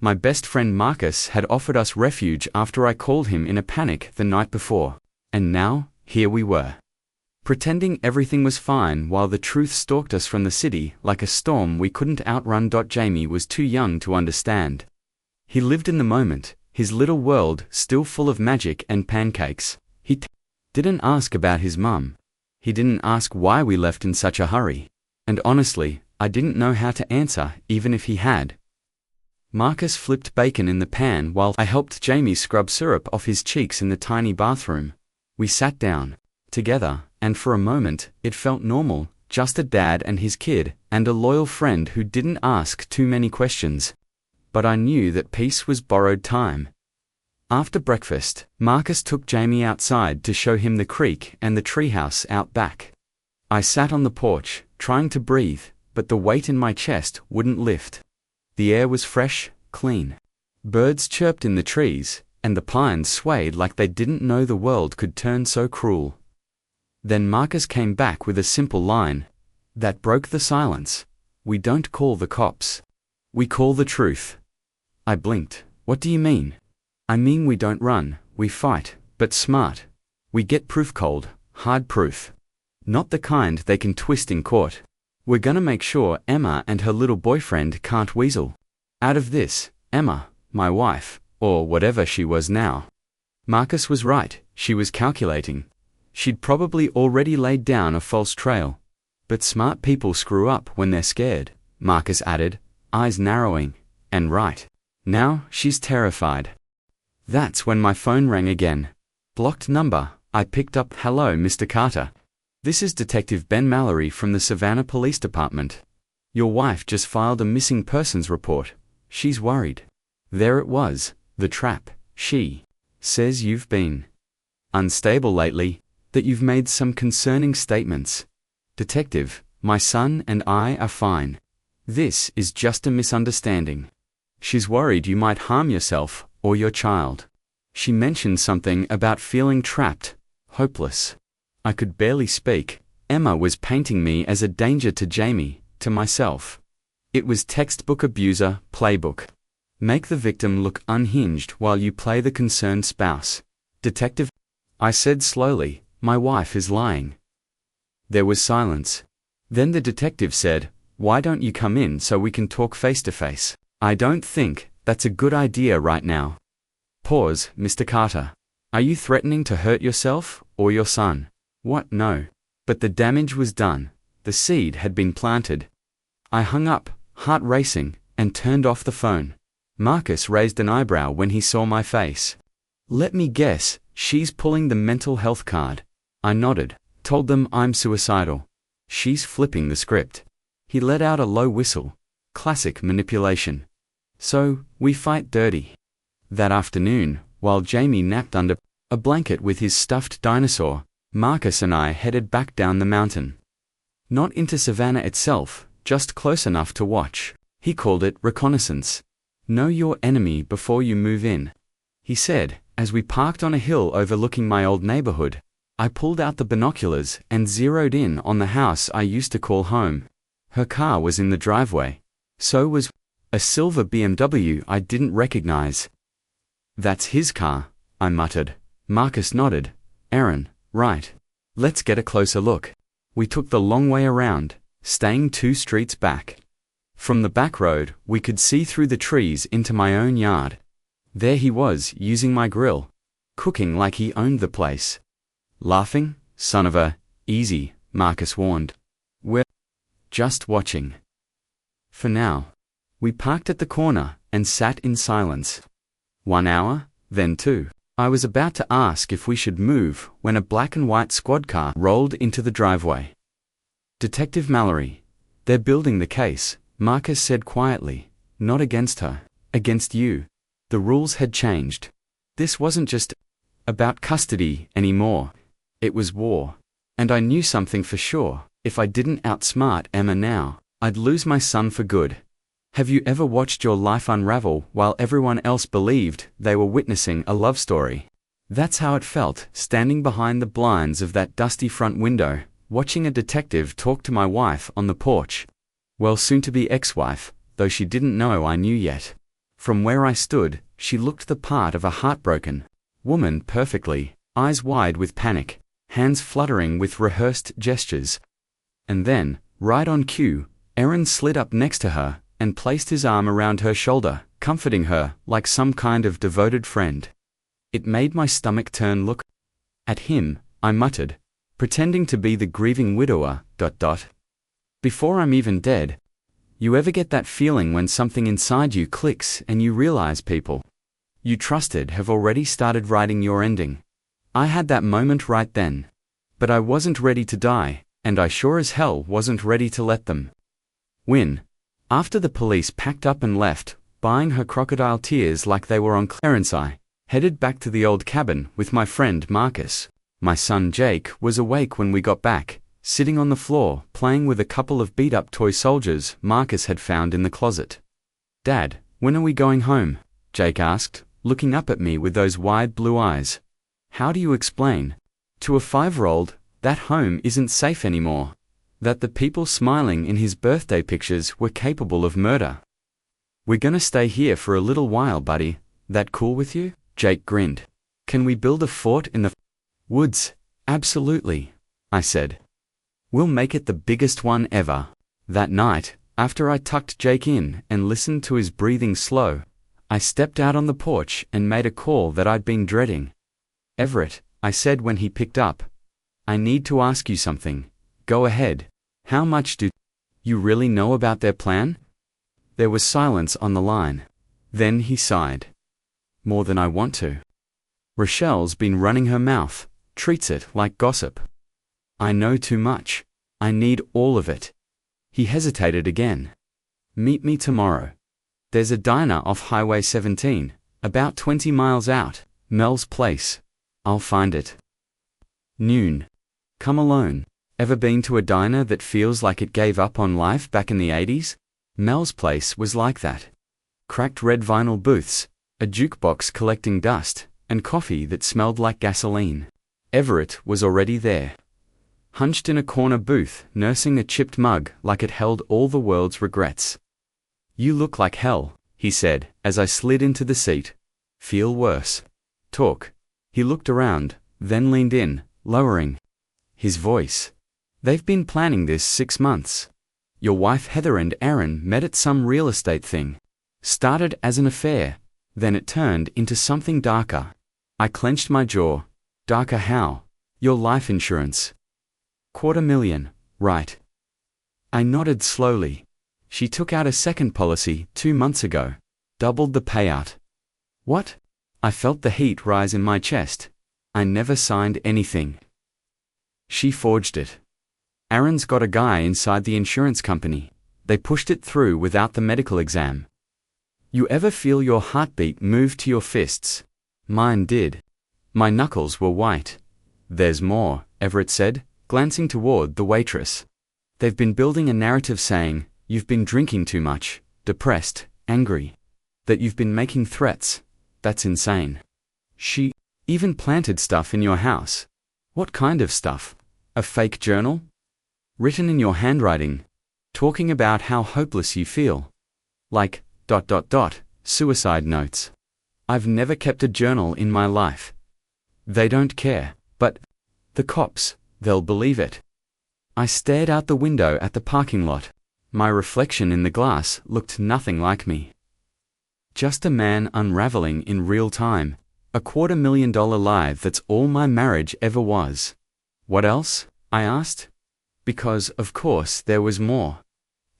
My best friend Marcus had offered us refuge after I called him in a panic the night before. And now, here we were, pretending everything was fine while the truth stalked us from the city like a storm we couldn't outrun. Jamie was too young to understand. He lived in the moment, his little world still full of magic and pancakes. He didn't ask about his mum. He didn't ask why we left in such a hurry. And honestly, I didn't know how to answer, even if he had. Marcus flipped bacon in the pan while I helped Jamie scrub syrup off his cheeks in the tiny bathroom. We sat down together, and for a moment, it felt normal, just a dad and his kid, and a loyal friend who didn't ask too many questions. But I knew that peace was borrowed time. After breakfast, Marcus took Jamie outside to show him the creek and the treehouse out back. I sat on the porch, trying to breathe, but the weight in my chest wouldn't lift. The air was fresh, clean. Birds chirped in the trees, and the pines swayed like they didn't know the world could turn so cruel. Then Marcus came back with a simple line that broke the silence. "We don't call the cops. We call the truth." I blinked. "What do you mean?" "I mean we don't run, we fight, but smart. We get proof cold, hard proof. Not the kind they can twist in court. We're gonna make sure Emma and her little boyfriend can't weasel out of this. Emma, my wife, or whatever she was now." Marcus was right, she was calculating. She'd probably already laid down a false trail. "But smart people screw up when they're scared," Marcus added, eyes narrowing. "And right now, she's terrified." That's when my phone rang again. Blocked number. I picked up. "Hello, Mr. Carter. This is Detective Ben Mallory from the Savannah Police Department. Your wife just filed a missing persons report. She's worried." There it was, the trap. "She says you've been unstable lately, that you've made some concerning statements." "Detective, my son and I are fine. This is just a misunderstanding. She's worried you might harm yourself or your child. She mentioned something about feeling trapped, hopeless." I could barely speak. Emma was painting me as a danger to Jamie, to myself. It was textbook abuser playbook. Make the victim look unhinged while you play the concerned spouse. "Detective," I said slowly, "my wife is lying." There was silence. Then the detective said, "Why don't you come in so we can talk face to face?" "I don't think that's a good idea right now." Pause. "Mr. Carter, are you threatening to hurt yourself or your son?" "What? No." But the damage was done. The seed had been planted. I hung up, heart racing, and turned off the phone. Marcus raised an eyebrow when he saw my face. "Let me guess, she's pulling the mental health card." I nodded, told them I'm suicidal. "She's flipping the script." He let out a low whistle. Classic manipulation. So, we fight dirty. That afternoon, while Jamie napped under a blanket with his stuffed dinosaur, Marcus and I headed back down the mountain. Not into Savannah itself, just close enough to watch. He called it reconnaissance. "Know your enemy before you move in," he said, as we parked on a hill overlooking my old neighborhood. I pulled out the binoculars and zeroed in on the house I used to call home. Her car was in the driveway. So was a silver BMW I didn't recognize. "That's his car," I muttered. Marcus nodded. "Aaron, right. Let's get a closer look." We took the long way around, staying 2 streets back. From the back road, we could see through the trees into my own yard. There he was, using my grill, cooking like he owned the place. Laughing, Son of a, easy, Marcus warned. We're just watching. For now. We parked at the corner and sat in silence. 1 hour, then 2. I was about to ask if we should move when a black and white squad car rolled into the driveway. Detective Mallory. They're building the case, Marcus said quietly. Not against her. Against you. The rules had changed. This wasn't just about custody anymore. It was war. And I knew something for sure. If I didn't outsmart Emma now, I'd lose my son for good. Have you ever watched your life unravel while everyone else believed they were witnessing a love story? That's how it felt, standing behind the blinds of that dusty front window, watching a detective talk to my wife on the porch. Well, soon-to-be ex-wife, though she didn't know I knew yet. From where I stood, she looked the part of a heartbroken woman perfectly, eyes wide with panic, hands fluttering with rehearsed gestures. And then, right on cue, Aaron slid up next to her and placed his arm around her shoulder, comforting her like some kind of devoted friend. It made my stomach turn. Look at him, I muttered, pretending to be the grieving widower. Before I'm even dead. You ever get that feeling when something inside you clicks and you realize people you trusted have already started writing your ending? I had that moment right then. But I wasn't ready to die, and I sure as hell wasn't ready to let them win. After the police packed up and left, buying her crocodile tears like they were on clearance, I headed back to the old cabin with my friend Marcus. My son Jake was awake when we got back, sitting on the floor, playing with a couple of beat-up toy soldiers Marcus had found in the closet. Dad, when are we going home? Jake asked, looking up at me with those wide blue eyes. How do you explain to a 5-year-old that home isn't safe anymore? That the people smiling in his birthday pictures were capable of murder? We're gonna stay here for a little while, buddy. That cool with you? Jake grinned. Can we build a fort in the woods? Absolutely, I said. We'll make it the biggest one ever. That night, after I tucked Jake in and listened to his breathing slow, I stepped out on the porch and made a call that I'd been dreading. Everett, I said when he picked up. I need to ask you something. Go ahead. How much do you really know about their plan? There was silence on the line. Then he sighed. More than I want to. Rochelle's been running her mouth, treats it like gossip. I know too much. I need all of it. He hesitated again. Meet me tomorrow. There's a diner off Highway 17, about 20 miles out, Mel's Place. I'll find it. Noon. Come alone. Ever been to a diner that feels like it gave up on life back in the 80s? Mel's Place was like that. Cracked red vinyl booths, a jukebox collecting dust, and coffee that smelled like gasoline. Everett was already there. Hunched in a corner booth, nursing a chipped mug like it held all the world's regrets. You look like hell, he said, as I slid into the seat. Feel worse. Talk. He looked around, then leaned in, lowering his voice. They've been planning this 6 months. Your wife Heather and Aaron met at some real estate thing. Started as an affair, then it turned into something darker. I clenched my jaw. Darker how? Your life insurance. $250,000, right? I nodded slowly. She took out a second policy 2 months ago. Doubled the payout. What? I felt the heat rise in my chest. I never signed anything. She forged it. Aaron's got a guy inside the insurance company. They pushed it through without the medical exam. You ever feel your heartbeat move to your fists? Mine did. My knuckles were white. There's more, Everett said, glancing toward the waitress. They've been building a narrative saying, you've been drinking too much, depressed, angry. That you've been making threats. That's insane. She even planted stuff in your house. What kind of stuff? A fake journal? Written in your handwriting, talking about how hopeless you feel. Like, suicide notes. I've never kept a journal in my life. They don't care, but the cops, they'll believe it. I stared out the window at the parking lot. My reflection in the glass looked nothing like me. Just a man unraveling in real time. A $250,000 lie that's all my marriage ever was. What else? I asked. Because, of course, there was more.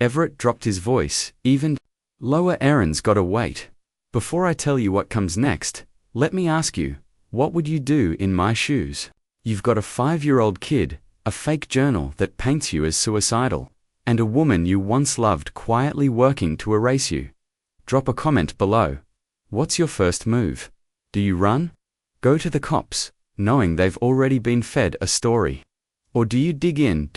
Everett dropped his voice, even lower. Aaron's gotta wait. Before I tell you what comes next, let me ask you, what would you do in my shoes? You've got a 5-year-old kid, a fake journal that paints you as suicidal, and a woman you once loved quietly working to erase you. Drop a comment below. What's your first move? Do you run? Go to the cops, knowing they've already been fed a story? Or do you dig in ...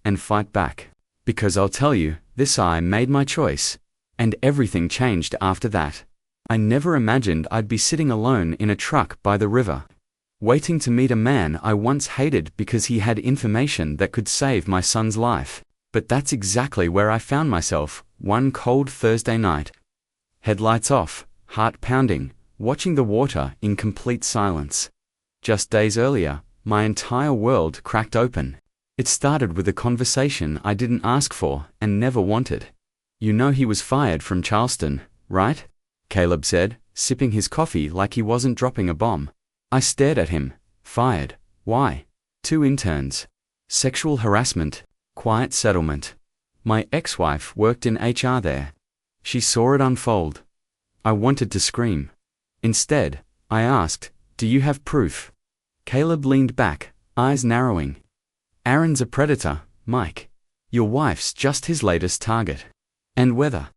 and fight back? Because I'll tell you, I made my choice, and everything changed after that. I never imagined I'd be sitting alone in a truck by the river, waiting to meet a man I once hated because he had information that could save my son's life. But that's exactly where I found myself, one cold Thursday night. Headlights off, heart pounding, watching the water in complete silence. Just days earlier, my entire world cracked open. It started with a conversation I didn't ask for and never wanted. You know he was fired from Charleston, right? Caleb said, sipping his coffee like he wasn't dropping a bomb. I stared at him. Fired? Why? 2 interns. Sexual harassment. Quiet settlement. My ex-wife worked in HR there. She saw it unfold. I wanted to scream. Instead, I asked, do you have proof? Caleb leaned back, eyes narrowing. Aaron's a predator, Mike. Your wife's just his latest target. And whether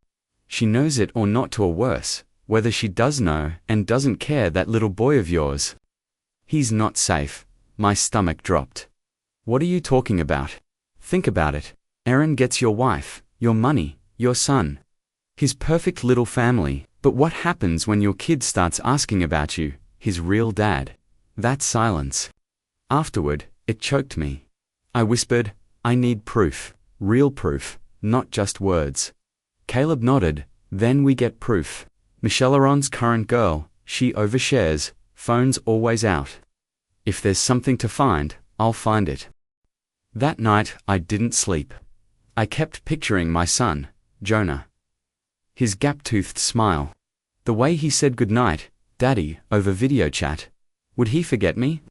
she knows it or not, or worse, whether she does know and doesn't care, that little boy of yours, he's not safe. My stomach dropped. What are you talking about? Think about it. Aaron gets your wife, your money, your son, his perfect little family. But what happens when your kid starts asking about you, his real dad? That silence. Afterward, it choked me. I whispered, I need proof, real proof, not just words. Caleb nodded. Then we get proof. Michelle Aron's current girl, she overshares, phone's always out. If there's something to find, I'll find it. That night, I didn't sleep. I kept picturing my son, Jonah. His gap-toothed smile. The way he said goodnight, Daddy, over video chat. Would he forget me?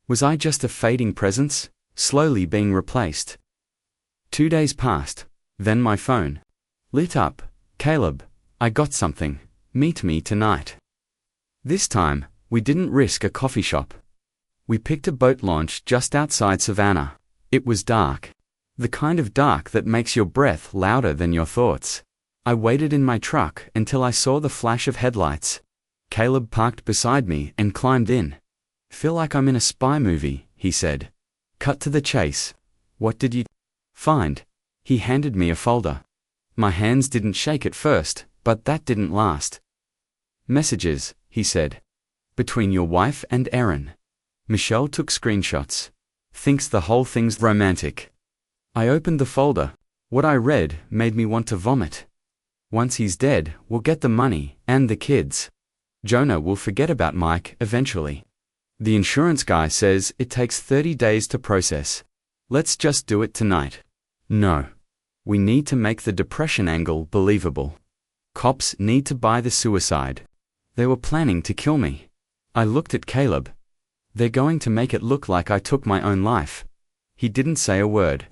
Was I just a fading presence, slowly being replaced? 2 days passed. Then my phone lit up. Caleb, I got something. Meet me tonight. This time, we didn't risk a coffee shop. We picked a boat launch just outside Savannah. It was dark. The kind of dark that makes your breath louder than your thoughts. I waited in my truck until I saw the flash of headlights. Caleb parked beside me and climbed in. Feel like I'm in a spy movie, he said. Cut to the chase. What did you find? He handed me a folder. My hands didn't shake at first, but that didn't last. Messages, he said. Between your wife and Aaron. Michelle took screenshots. Thinks the whole thing's romantic. I opened the folder. What I read made me want to vomit. Once he's dead, we'll get the money and the kids. Jonah will forget about Mike eventually. The insurance guy says it takes 30 days to process. Let's just do it tonight. No. We need to make the depression angle believable. Cops need to buy the suicide. They were planning to kill me. I looked at Caleb. They're going to make it look like I took my own life. He didn't say a word.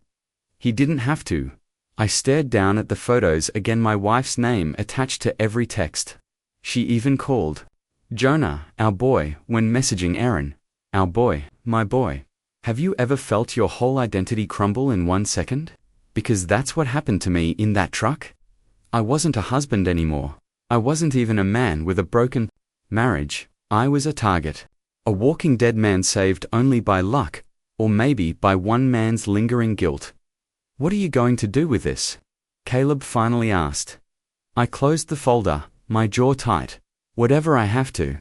He didn't have to. I stared down at the photos again, my wife's name attached to every text. She even called Jonah, our boy, when messaging Aaron. Our boy, my boy. Have you ever felt your whole identity crumble in 1 second? Because that's what happened to me in that truck. I wasn't a husband anymore. I wasn't even a man with a broken marriage. I was a target. A walking dead man saved only by luck, or maybe by one man's lingering guilt. What are you going to do with this? Caleb finally asked. I closed the folder, my jaw tight. Whatever I have to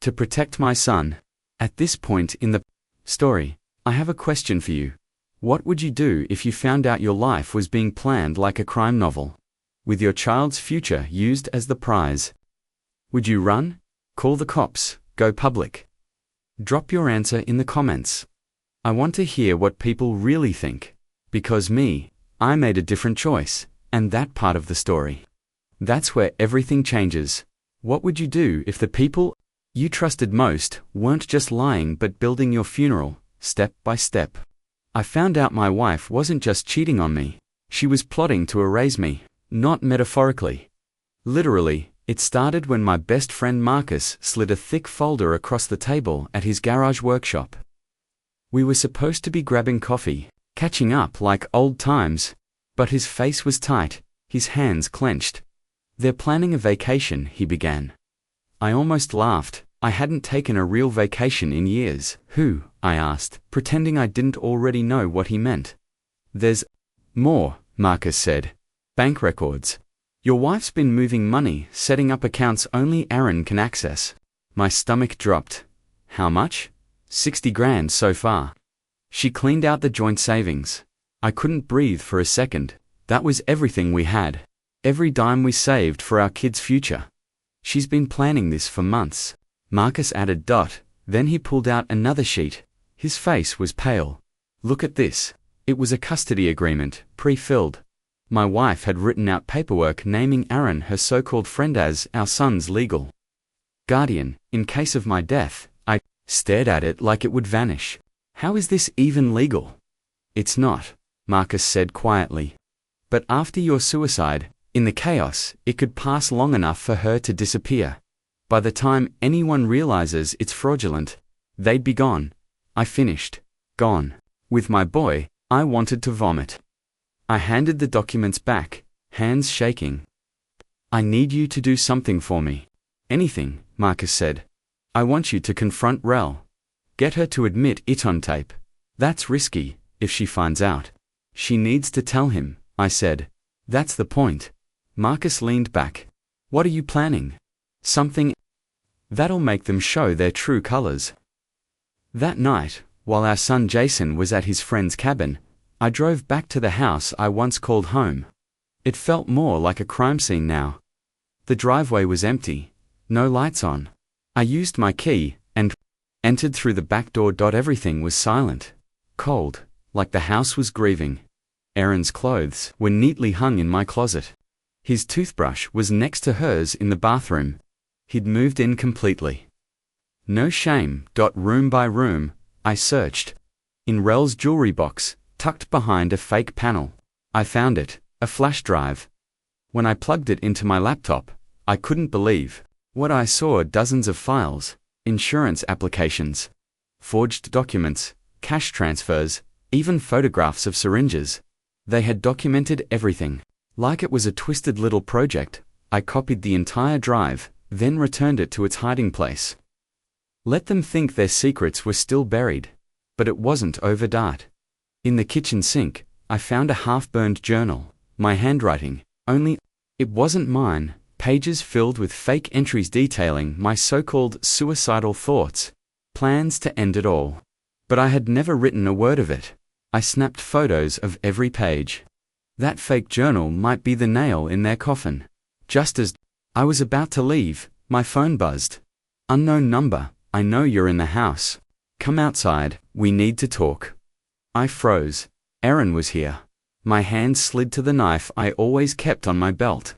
protect my son. At this point in the story, I have a question for you. What would you do if you found out your life was being planned like a crime novel, with your child's future used as the prize? Would you run? Call the cops? Go public? Drop your answer in the comments. I want to hear what people really think. Because I made a different choice, and that part of the story. That's where everything changes. What would you do if the people you trusted most weren't just lying but building your funeral, step by step. I found out my wife wasn't just cheating on me. She was plotting to erase me, not metaphorically. Literally, it started when my best friend Marcus slid a thick folder across the table at his garage workshop. We were supposed to be grabbing coffee, catching up like old times, but his face was tight, his hands clenched. "They're planning a vacation," he began. I almost laughed. I hadn't taken a real vacation in years. "Who?" I asked, pretending I didn't already know what he meant. "There's more," Marcus said. "Bank records. Your wife's been moving money, setting up accounts only Aaron can access." My stomach dropped. "How much?" "60 grand so far." She cleaned out the joint savings. I couldn't breathe for a second. That was everything we had. Every dime we saved for our kids' future. "She's been planning this for months." Marcus added. Then he pulled out another sheet. His face was pale. "Look at this." It was a custody agreement, pre-filled. My wife had written out paperwork naming Aaron, her so-called friend, as our son's legal guardian, in case of my death. I stared at it like it would vanish. "How is this even legal?" "It's not," Marcus said quietly. "But after your suicide, in the chaos, it could pass long enough for her to disappear. By the time anyone realizes it's fraudulent, they'd be gone." I finished. Gone. With my boy, I wanted to vomit. I handed the documents back, hands shaking. "I need you to do something for me." "Anything," Marcus said. "I want you to confront Rel. Get her to admit it on tape. That's risky, if she finds out." "She needs to tell him," I said. "That's the point." Marcus leaned back. "What are you planning?" "Something that'll make them show their true colors." That night, while our son Jason was at his friend's cabin, I drove back to the house I once called home. It felt more like a crime scene now. The driveway was empty, no lights on. I used my key and entered through the back door. Everything was silent, cold, like the house was grieving. Aaron's clothes were neatly hung in my closet. His toothbrush was next to hers in the bathroom. He'd moved in completely. No shame. Room by room, I searched. In Rel's jewelry box, tucked behind a fake panel, I found it, a flash drive. When I plugged it into my laptop, I couldn't believe what I saw: dozens of files, insurance applications, forged documents, cash transfers, even photographs of syringes. They had documented everything. Like it was a twisted little project, I copied the entire drive, then returned it to its hiding place. Let them think their secrets were still buried. But it wasn't over. In the kitchen sink, I found a half-burned journal, my handwriting, only it wasn't mine, pages filled with fake entries detailing my so-called suicidal thoughts, plans to end it all. But I had never written a word of it. I snapped photos of every page. That fake journal might be the nail in their coffin. Just as I was about to leave, my phone buzzed. "Unknown number, I know you're in the house. Come outside, we need to talk." I froze. Aaron was here. My hand slid to the knife I always kept on my belt.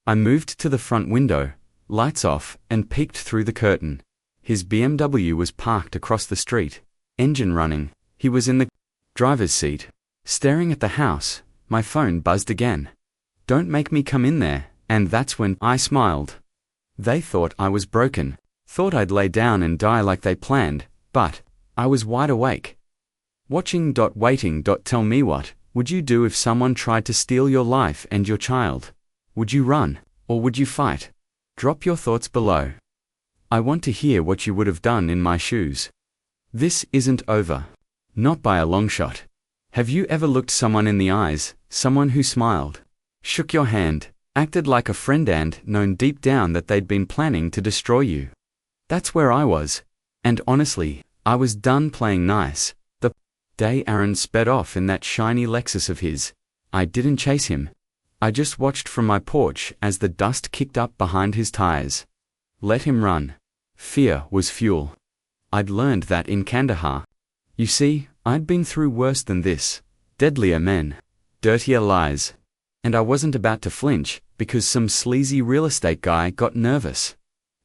I moved to the front window, lights off, and peeked through the curtain. His BMW was parked across the street, engine running. He was in the driver's seat, staring at the house. My phone buzzed again. "Don't make me come in there," and that's when I smiled. They thought I was broken, thought I'd lay down and die like they planned, but I was wide awake. Watching. Waiting. Tell me, what would you do if someone tried to steal your life and your child? Would you run, or would you fight? Drop your thoughts below. I want to hear what you would have done in my shoes. This isn't over. Not by a long shot. Have you ever looked someone in the eyes, someone who smiled, shook your hand, acted like a friend, and known deep down that they'd been planning to destroy you? That's where I was. And honestly, I was done playing nice. The day Aaron sped off in that shiny Lexus of his, I didn't chase him. I just watched from my porch as the dust kicked up behind his tires. Let him run. Fear was fuel. I'd learned that in Kandahar. You see, I'd been through worse than this. Deadlier men. Dirtier lies. And I wasn't about to flinch, because some sleazy real estate guy got nervous.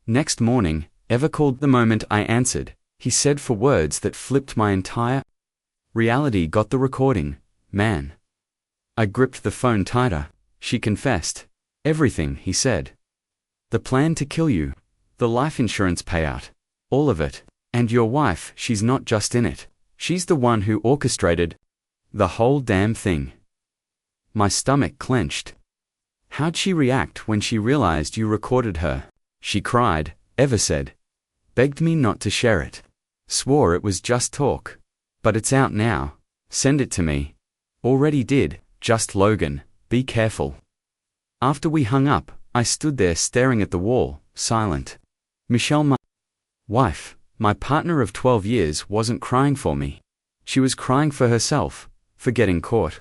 Next morning, Eva called the moment I answered. he said for words that flipped my entire reality. Got the recording, man. I gripped the phone tighter. She confessed. Everything, he said. The plan to kill you. The life insurance payout. All of it. And your wife, she's not just in it. She's the one who orchestrated the whole damn thing. My stomach clenched. How'd she react when she realized you recorded her? She cried, Eva said. Begged me not to share it. Swore it was just talk. But it's out now. Send it to me. Already did, just Logan, be careful. After we hung up, I stood there staring at the wall, silent. Michelle, my wife, my partner of 12 years, wasn't crying for me. She was crying for herself, for getting caught.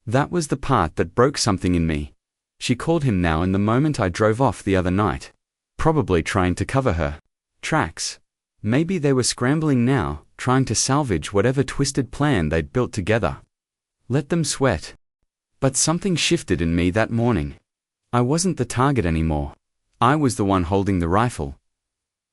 That was the part that broke something in me. She called him now in the moment I drove off the other night. Probably trying to cover her tracks. Maybe they were scrambling now, trying to salvage whatever twisted plan they'd built together. Let them sweat. But something shifted in me that morning. I wasn't the target anymore. I was the one holding the rifle.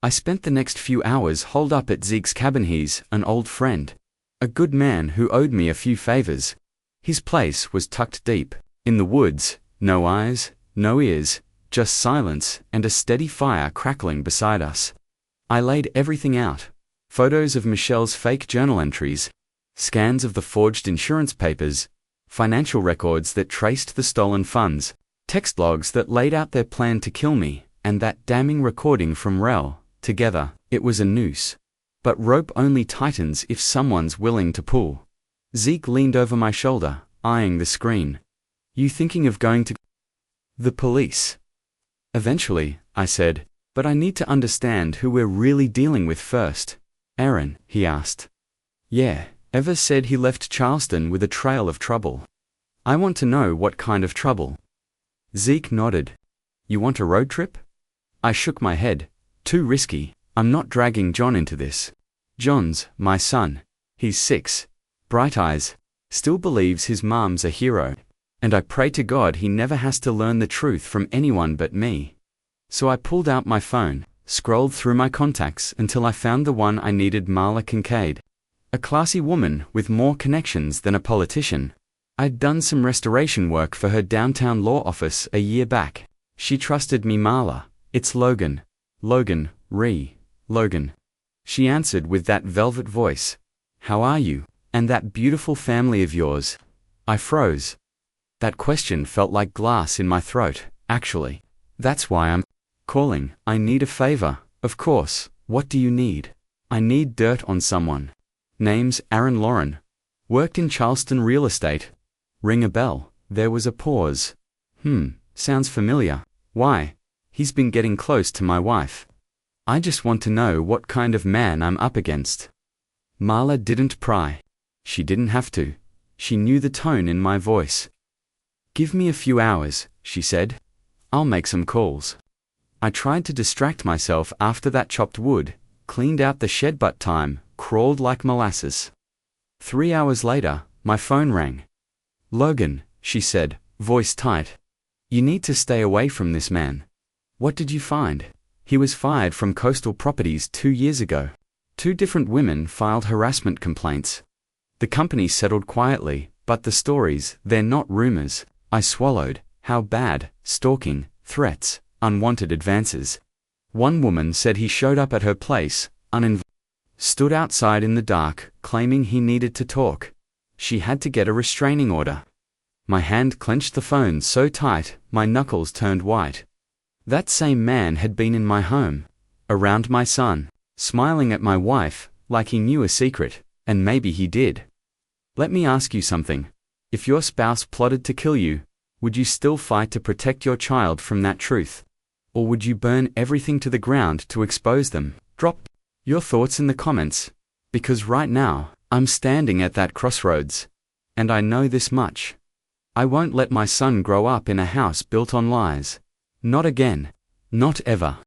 I spent the next few hours holed up at Zeke's cabin. He's an old friend. A good man who owed me a few favors. His place was tucked deep in the woods, no eyes, no ears, just silence and a steady fire crackling beside us. I laid everything out. Photos of Michelle's fake journal entries, scans of the forged insurance papers, financial records that traced the stolen funds, text logs that laid out their plan to kill me, and that damning recording from Rel. Together, it was a noose. But rope only tightens if someone's willing to pull. Zeke leaned over my shoulder, eyeing the screen. You thinking of going to the police? Eventually, I said, but I need to understand who we're really dealing with first. Aaron, he asked. Yeah, Eva said he left Charleston with a trail of trouble. I want to know what kind of trouble. Zeke nodded. You want a road trip? I shook my head. Too risky. I'm not dragging John into this. John's my son. He's 6. Bright eyes. Still believes his mom's a hero. And I pray to God he never has to learn the truth from anyone but me. So I pulled out my phone, scrolled through my contacts until I found the one I needed. Marla Kincaid. A classy woman with more connections than a politician. I'd done some restoration work for her downtown law office a year back. She trusted me. Marla, it's Logan. Logan, Logan. She answered with that velvet voice. How are you? And that beautiful family of yours? I froze. That question felt like glass in my throat, actually. That's why I'm calling. I need a favor. Of course. What do you need? I need dirt on someone. Name's Aaron Lauren. Worked in Charleston real estate. Ring a bell. There was a pause. Sounds familiar. Why? He's been getting close to my wife. I just want to know what kind of man I'm up against. Marla didn't pry. She didn't have to. She knew the tone in my voice. Give me a few hours, she said. I'll make some calls. I tried to distract myself after that chopped wood, cleaned out the shed, but time crawled like molasses. 3 hours later, my phone rang. Logan, she said, voice tight. You need to stay away from this man. What did you find? He was fired from Coastal Properties 2 years ago. 2 different women filed harassment complaints. The company settled quietly, but the stories, they're not rumors. I swallowed. How bad? Stalking, threats, unwanted advances. One woman said he showed up at her place, stood outside in the dark, claiming he needed to talk. She had to get a restraining order. My hand clenched the phone so tight, my knuckles turned white. That same man had been in my home, around my son, smiling at my wife, like he knew a secret, and maybe he did. Let me ask you something. If your spouse plotted to kill you, would you still fight to protect your child from that truth? Or would you burn everything to the ground to expose them? Drop your thoughts in the comments. Because right now, I'm standing at that crossroads. And I know this much. I won't let my son grow up in a house built on lies. Not again. Not ever.